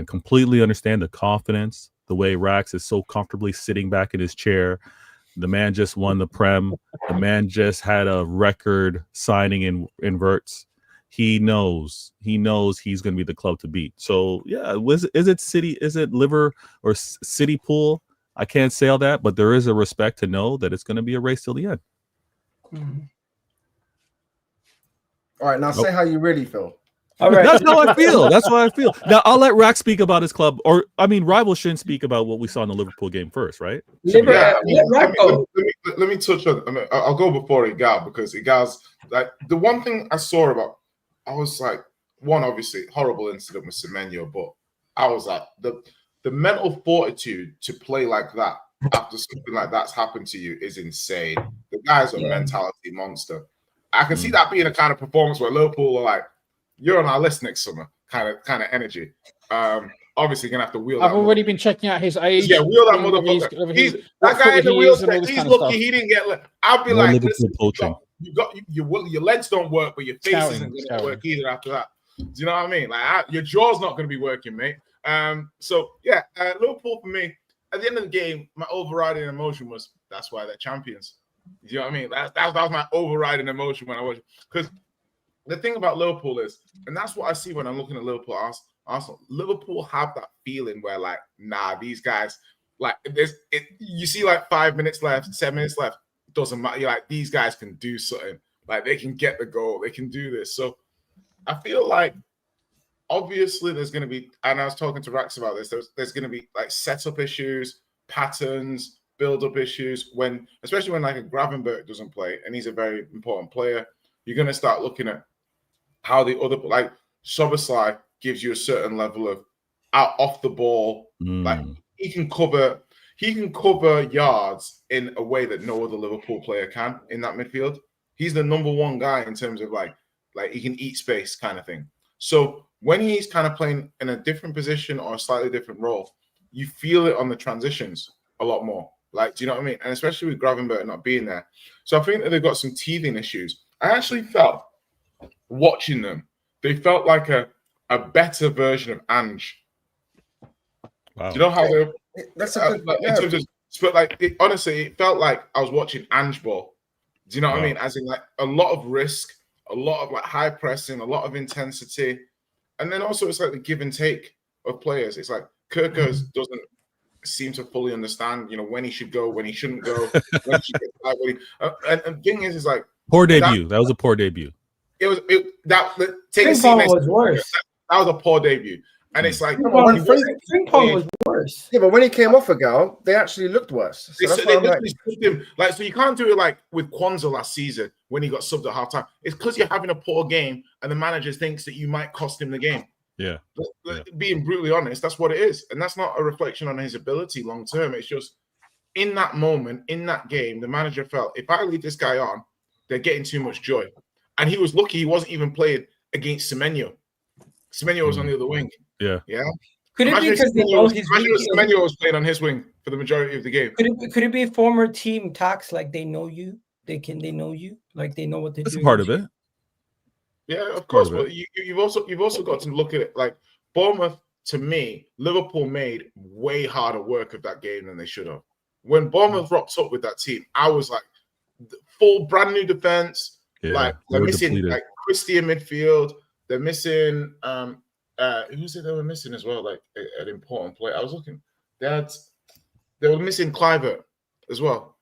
completely understand the confidence, the way Rax is so comfortably sitting back in his chair. The man just won the Prem. The man just had a record signing in Verts. He knows he's going to be the club to beat. So yeah, is it City? Is it Liver or City Pool? I can't say all that, but there is a respect to know that it's going to be a race till the end. All right, now say how you really feel. All right, that's how I feel. That's what I feel. Now I'll let Rax speak about his club, or I mean, rivals shouldn't speak about what we saw in the Liverpool game first, right? Let me touch on. I mean, I'll go before Igal because Igal's like the one thing I saw about. I was like, one obviously horrible incident with Semenyo, but I was like the mental fortitude to play like that after something like that's happened to you is insane. The guy's a mentality monster. I can see that being a kind of performance where Liverpool are like, you're on our list next summer, kind of energy. Obviously gonna have to wheel. I've already been checking out his age. Yeah, wheel that motherfucker. He's that guy in the wheelchair. He's lucky he didn't get. I'll be like, listen, your legs don't work, but your face isn't gonna work either after that. Do you know what I mean? Like your jaw's not gonna be working, mate. So yeah, Liverpool for me. At the end of the game, my overriding emotion was that's why they're champions. Do you know what I mean? That was my overriding emotion when I watched. Because the thing about Liverpool is, and that's what I see when I'm looking at Liverpool. Arsenal, Liverpool have that feeling where like, nah, these guys, like, you see like 5 minutes left, 7 minutes left, it doesn't matter. You're like, these guys can do something. Like they can get the goal, they can do this. So I feel like obviously there's going to be, and I was talking to Rax about this, there's going to be like setup issues, patterns, build-up issues, especially when like a Gravenberch doesn't play, and he's a very important player, you're going to start looking at how the other, like Szoboszlai gives you a certain level of off the ball, like he can cover yards in a way that no other Liverpool player can in that midfield. He's the number one guy in terms of like he can eat space kind of thing. So when he's kind of playing in a different position or a slightly different role, you feel it on the transitions a lot more. Like, do you know what I mean? And especially with Gravenberch not being there. So I think that they've got some teething issues. I actually felt, watching them, they felt like a better version of Ange. Wow. Do you know how they're... That's a good... in terms of, but like, honestly, it felt like I was watching Ange ball. Do you know what I mean? As in like a lot of risk, a lot of like high pressing, a lot of intensity. And then also it's like the give and take of players. It's like gyökeres doesn't seem to fully understand, when he should go, when he shouldn't go, when he should get and the thing is like poor debut. That was a poor debut. That was worse. That was a poor debut. And it's like Frimpong was worse. Yeah, but when he came off Gal, they actually looked worse. So so you can't do it like with Kwanzaa last season when he got subbed at halftime. It's because you're having a poor game and the manager thinks that you might cost him the game. Yeah. Being brutally honest, that's what it is. And that's not a reflection on his ability long term. It's just in that moment, in that game, the manager felt if I leave this guy on, they're getting too much joy. And he was lucky he wasn't even playing against Semenyo. Semenyo was on the other wing. Yeah. Yeah. Could it be because they know his Semenyo was playing on his wing for the majority of the game? Could it be a former team tax, like they know you? They know you, like they know what they're doing. That's part of it. Yeah, of course. But you've also got to look at it like Bournemouth. To me, Liverpool made way harder work of that game than they should have. When Bournemouth rocked up with that team, I was like, full brand new defense. Yeah, like they're missing depleted. Like Christie in midfield. They're missing who's it they were missing as well? Like an important player. I was looking. They were missing Kluivert as well.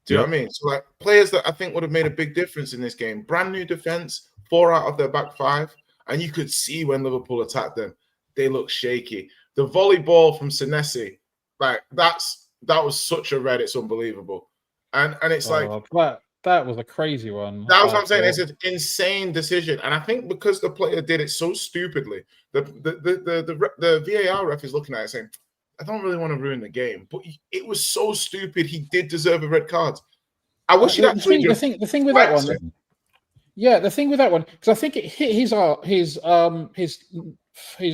Do you know what I mean? So like players that I think would have made a big difference in this game. Brand new defense, 4 out of their back 5, and you could see when Liverpool attacked them, they look shaky. The volley ball from Senesi, like that was such a red, it's unbelievable. And it's that was a crazy one. That was what I'm saying. It's an insane decision, and I think because the player did it so stupidly, the VAR ref is looking at it saying, I don't really want to ruin the game, but it was so stupid. He did deserve a red card. I wish he'd actually. The thing with that one, the thing with that one, because I think it hit his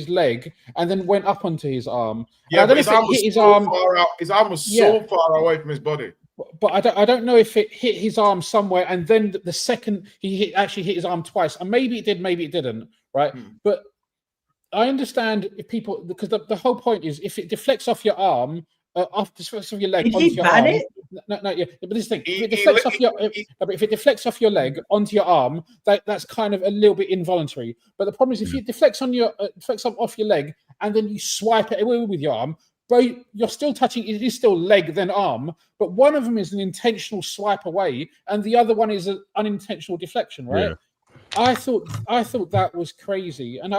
leg and then went up onto his arm. Yeah, but his arm was so far out. His arm was so far away from his body. But I don't know if it hit his arm somewhere, and then the second actually hit his arm twice, and maybe it did, maybe it didn't, right? But I understand if people, because the whole point is if it deflects off your arm, off your leg onto your arm. No, but this thing, if it deflects off your leg onto your arm, that's kind of a little bit involuntary. But the problem is if it deflects off your leg and then you swipe it away with your arm, but you're still touching. It is still leg then arm, but one of them is an intentional swipe away, and the other one is an unintentional deflection. Right? Yeah. I thought that was crazy, and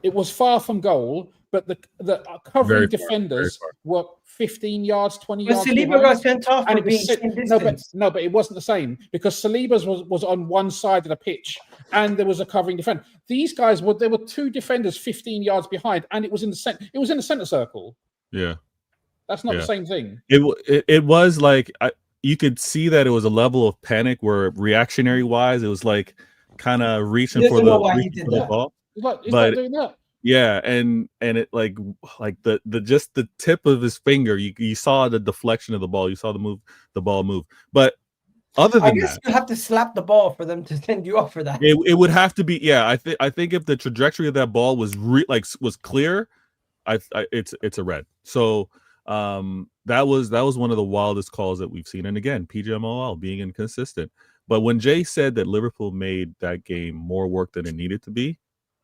it was far from goal, but the covering defenders were 15 yards, 20 yards. But Saliba got sent off for being but it wasn't the same because Saliba's was on one side of the pitch and there was a covering defender. These guys there were 2 defenders 15 yards behind, and it was in the center circle. Yeah, that's not the same thing. It was like you could see that it was a level of panic where reactionary wise, it was like kind of reaching for the ball. He's not doing that. Yeah, and it like the just the tip of his finger, you saw the deflection of the ball, you saw the ball move. But other than that, you have to slap the ball for them to send you off for that. It would have to be, I think if the trajectory of that ball was was clear, it's a red. So that was one of the wildest calls that we've seen. And again, PGMOL being inconsistent. But when Jay said that Liverpool made that game more work than it needed to be,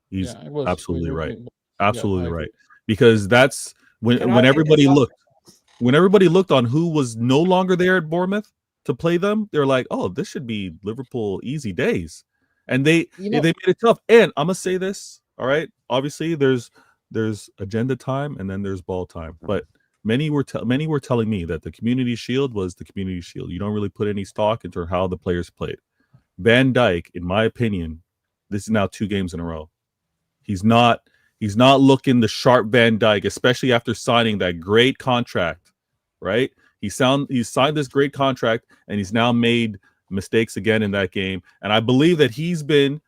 he's absolutely right. Absolutely right. Because that's when everybody looked on who was no longer there at Bournemouth to play them, they're like, oh, this should be Liverpool easy days. And they made it tough. And I'm gonna say this, all right. Obviously, there's agenda time and then there's ball time. But many were telling me that the Community Shield was the Community Shield. You don't really put any stock into how the players played. Van Dijk, in my opinion, this is now 2 games in a row. He's not looking the sharp Van Dijk, especially after signing that great contract, right? He signed this great contract, and he's now made mistakes again in that game. And I believe that he's been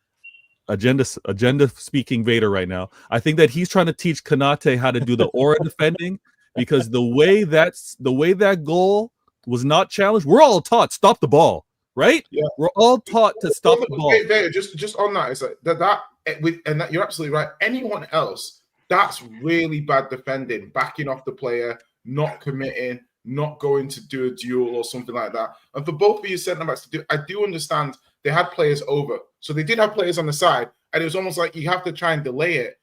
agenda speaking Vader right now. I think that he's trying to teach Konate how to do the aura defending, because the way that goal was not challenged, we're all taught stop the ball, right? Yeah, we're all taught to stop the ball. Vader, just on that, it's like that you're absolutely right. Anyone else, that's really bad defending, backing off the player, not committing, not going to do a duel or something like that. And for both of you centre backs to do, I do understand they had players over, so they did have players on the side, and it was almost like you have to try and delay it.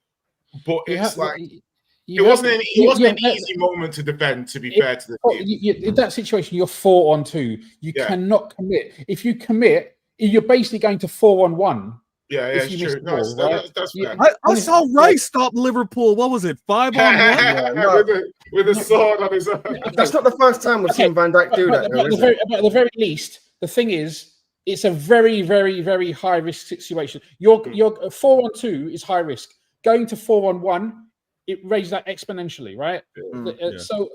But it wasn't an easy moment to defend. To be fair to the team, in that situation, you're 4-on-2. You cannot commit. If you commit, you're basically going to 4-on-1. Yeah, it's true. That's fair. I saw Rice stop Liverpool. What was it, 5-on-1? with a sword on his arm. That's not the first time we've seen Van Dijk do that. At the very least, the thing is, it's a very, very, very high risk situation. Your 4-on-2 is high risk. Going to 4-on-1, it raises that exponentially, right? So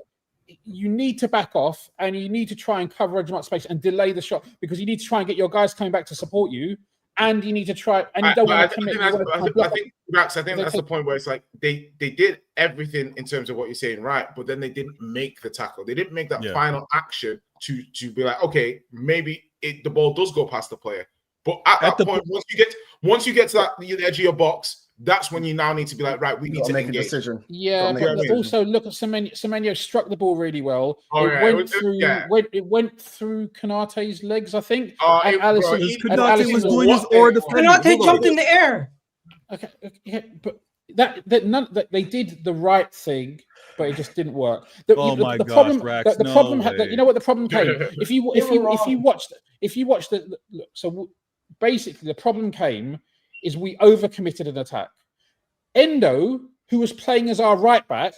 you need to back off, and you need to try and cover as much space and delay the shot, because you need to try and get your guys coming back to support you. And you need to try, and you don't want to commit. I think that's the point where it's like they did everything in terms of what you're saying, right? But then they didn't make the tackle. They didn't make that final action to be like, okay, maybe the ball does go past the player. But at that point, once you get to the edge of your box, that's when you now need to be like, right, we need to make engage. a decision. Yeah, but also look at Semenyo struck the ball really well. It went through Konate's legs, I think. And Konate was doing his aura defending. Konate jumped in the air. Okay, but they did the right thing but it just didn't work. Oh my gosh, Rax, the no problem. way. You know what the problem came? If you watch the so basically the problem came is we overcommitted an attack. Endo, who was playing as our right back,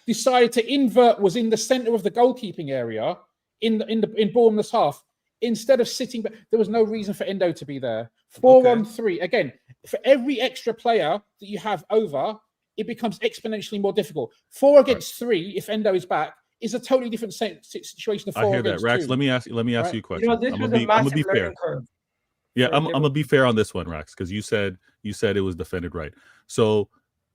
decided to invert, was in the centre of the goalkeeping area in Bournemouth's half. Instead of sitting back, there was no reason for Endo to be there. 4-on-3. Again, for every extra player that you have over, it becomes exponentially more difficult. 4 against 3, if Endo is back, is a totally different situation. I hear that, Rax. 2. Let me ask you a question. This I'm was gonna a massive be fair. learning curve. Yeah, I'm gonna be fair on this one, Rax, because you said it was defended right. So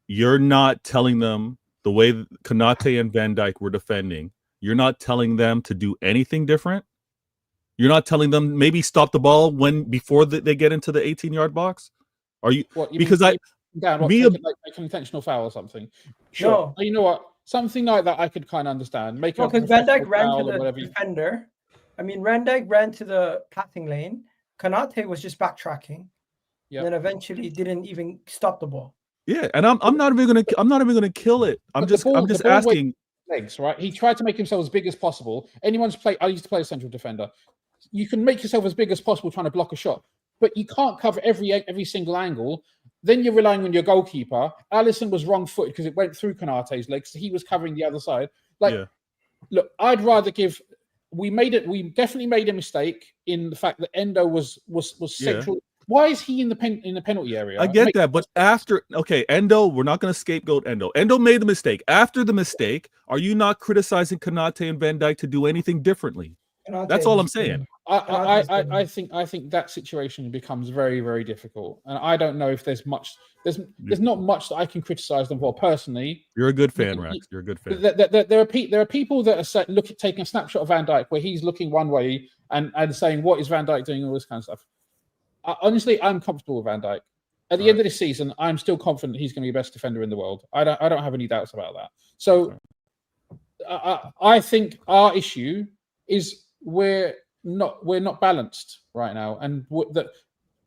you're not telling them the way Konate and Van Dijk were defending. You're not telling them to do anything different. You're not telling them maybe stop the ball before they get into the 18-yard box. Are you? Because take an intentional foul or something. Sure. No. You know what? Something like that I could kind of understand. Because Van Dijk ran to the defender. I mean, Van Dijk ran to the passing lane. Konate was just backtracking. And then eventually didn't even stop the ball. Yeah, and I'm not even gonna kill it. I'm just asking. Legs, right? He tried to make himself as big as possible. I used to play a central defender. You can make yourself as big as possible trying to block a shot, but you can't cover every single angle. Then you're relying on your goalkeeper. Alisson was wrong-footed because it went through Konate's legs, so he was covering the other side. Look, I'd rather give. We definitely made a mistake in the fact that Endo was central. Why is he in the penalty area? I get that, but after Endo, we're not going to scapegoat Endo. Endo made the mistake. After the mistake, are you not criticizing Konate and Van Dijk to do anything differently? That's all I'm saying. I think that situation becomes very, very difficult, and I don't know if there's much. There's not much that I can criticize them for personally. You're a good fan, Rax. You're a good fan. There are people that are taking a snapshot of Van Dijk where he's looking one way and saying, "What is Van Dijk doing?" All this kind of stuff. Honestly, I'm comfortable with Van Dijk. At the end of this season, I'm still confident he's going to be the best defender in the world. I don't have any doubts about that. So, I think our issue is we're not balanced right now, and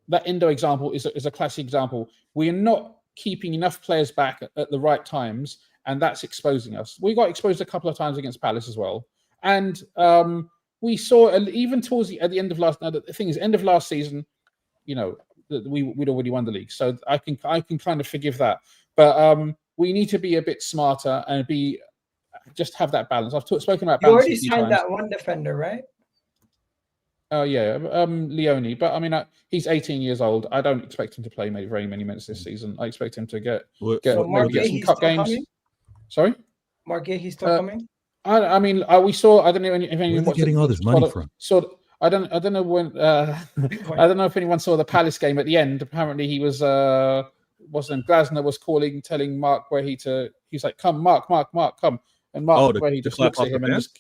that Endo example is a classic example. We are not keeping enough players back at the right times, and that's exposing us. We got exposed a couple of times against Palace as well, and we saw even towards the end of last. Now the thing is, end of last season. We'd already won the league, so I can kind of forgive that. But we need to be a bit smarter and just have that balance. I've spoken about. You already signed that one defender, right? Oh yeah, Leone. But I mean, he's 18 years old. I don't expect him to play very many minutes this season. I expect him to get some cup games. Coming? Sorry, Mark Gay, he's still coming. I mean, we saw. I don't know if anyone watched getting all this money from. I don't know when. I don't know if anyone saw the Palace game at the end. Apparently, he was. Glasner was telling Mark where he's like, "Come, Mark, come," and Mark where he just looks at him and just.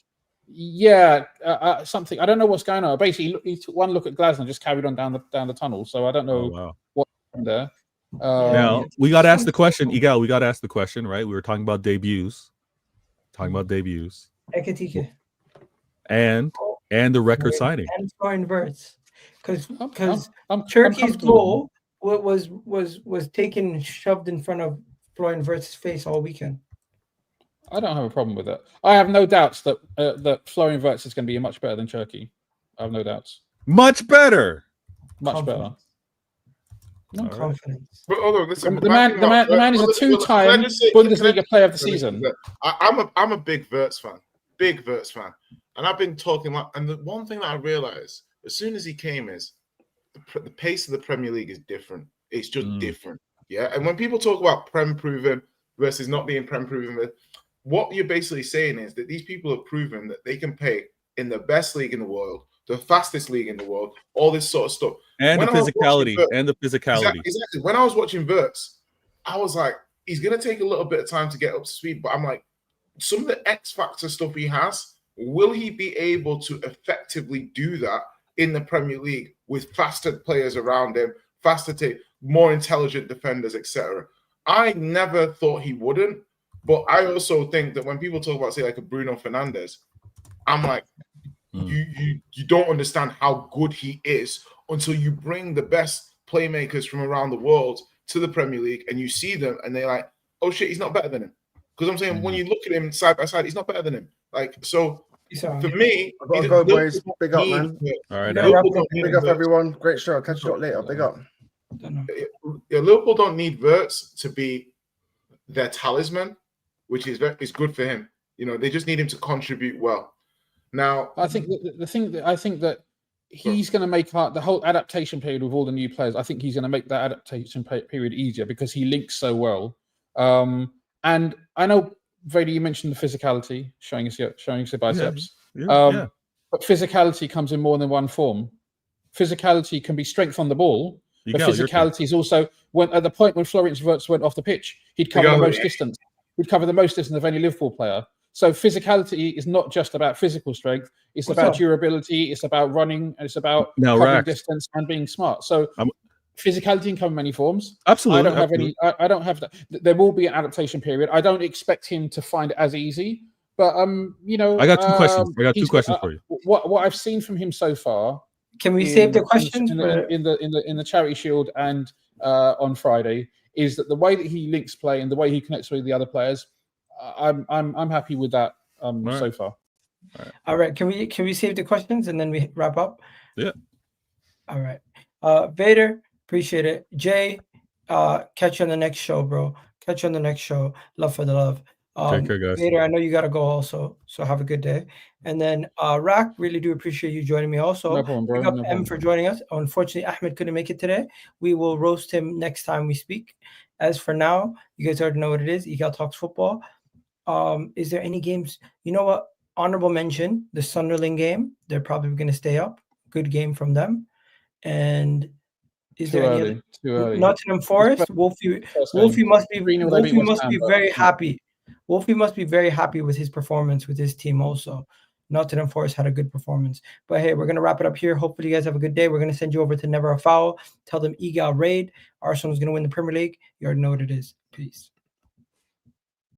Something. I don't know what's going on. Basically, he took one look at Glasner and just carried on down the tunnel. So I don't know what happened there. Now we got to ask the question, Igal. We got to ask the question, right? We were talking about debuts. Ekitike. And the record signing. And scoring verts. Because Cherki's goal was taken shoved in front of Florian Wirtz's face all weekend. I don't have a problem with it. I have no doubts that Florian Wirtz is going to be much better than Cherki. I have no doubts. Much better. Much better. No confidence. But although listen, the man is a two-time Bundesliga player of the season. I'm a big Wirtz fan. Big Wirtz fan. And I've been talking and the one thing that I realized as soon as he came is the pace of the Premier League is different. It's just different. Yeah. And when people talk about Prem proven versus not being Prem proven, what you're basically saying is that these people have proven that they can play in the best league in the world, the fastest league in the world, all this sort of stuff. And the physicality. Exactly. When I was watching Wirtz, I was like, he's going to take a little bit of time to get up to speed. But I'm like, some of the X factor stuff he has, will he be able to effectively do that in the Premier League with faster players around him, more intelligent defenders, etc.? I never thought he wouldn't, but I also think that when people talk about, say, like a Bruno Fernandes, I'm like, you don't understand how good he is until you bring the best playmakers from around the world to the Premier League and you see them and they're like, oh shit, he's not better than him. Because I'm saying when you look at him side by side, he's not better than him. Like, so for me, I've got to go, boys. Big up, man. All right, Big up, everyone. Great show. Catch you later. Big up. Liverpool don't need Wirtz to be their talisman, which is good for him. You know, they just need him to contribute well. Now, I think that he's going to make the whole adaptation period with all the new players. I think he's going to make that adaptation period easier because he links so well. And I know, Vader, you mentioned the physicality, showing us your biceps. Yeah. But physicality comes in more than one form. Physicality can be strength on the ball, but physicality is also at the point when Florian Wirtz went off the pitch, he'd cover the most distance. He'd cover the most distance of any Liverpool player. So physicality is not just about physical strength; it's about durability, it's about running, and it's about covering distance and being smart. So physicality can come in many forms. Absolutely. I don't have that. There will be an adaptation period. I don't expect him to find it as easy, but you know, I got two questions. I got two questions for you. What I've seen from him so far. Can we save the questions in the Charity Shield and on Friday? Is that the way that he links play and the way he connects with the other players? I'm happy with that so far. All right. Can we save the questions and then we wrap up? Yeah. All right. Vader, appreciate it. Jay, catch you on the next show, bro. Catch you on the next show. Love for the love. Take care, guys. Vader, I know you got to go also, so have a good day. And then Rack, really do appreciate you joining me also. No problem, bro. Pick up M for joining us. Unfortunately, Ahmed couldn't make it today. We will roast him next time we speak. As for now, you guys already know what it is. Egal Talks Football. Is there any games? You know what? Honorable mention, the Sunderland game. They're probably going to stay up. Good game from them. And is there any other? Nottingham Forest. Wolfie must be very happy. Wolfie must be very happy with his performance with his team also. Nottingham Forest had a good performance. But hey, we're going to wrap it up here. Hopefully you guys have a good day. We're going to send you over to Never a Foul. Tell them Egal Raid. Arsenal is going to win the Premier League. You already know what it is. Peace.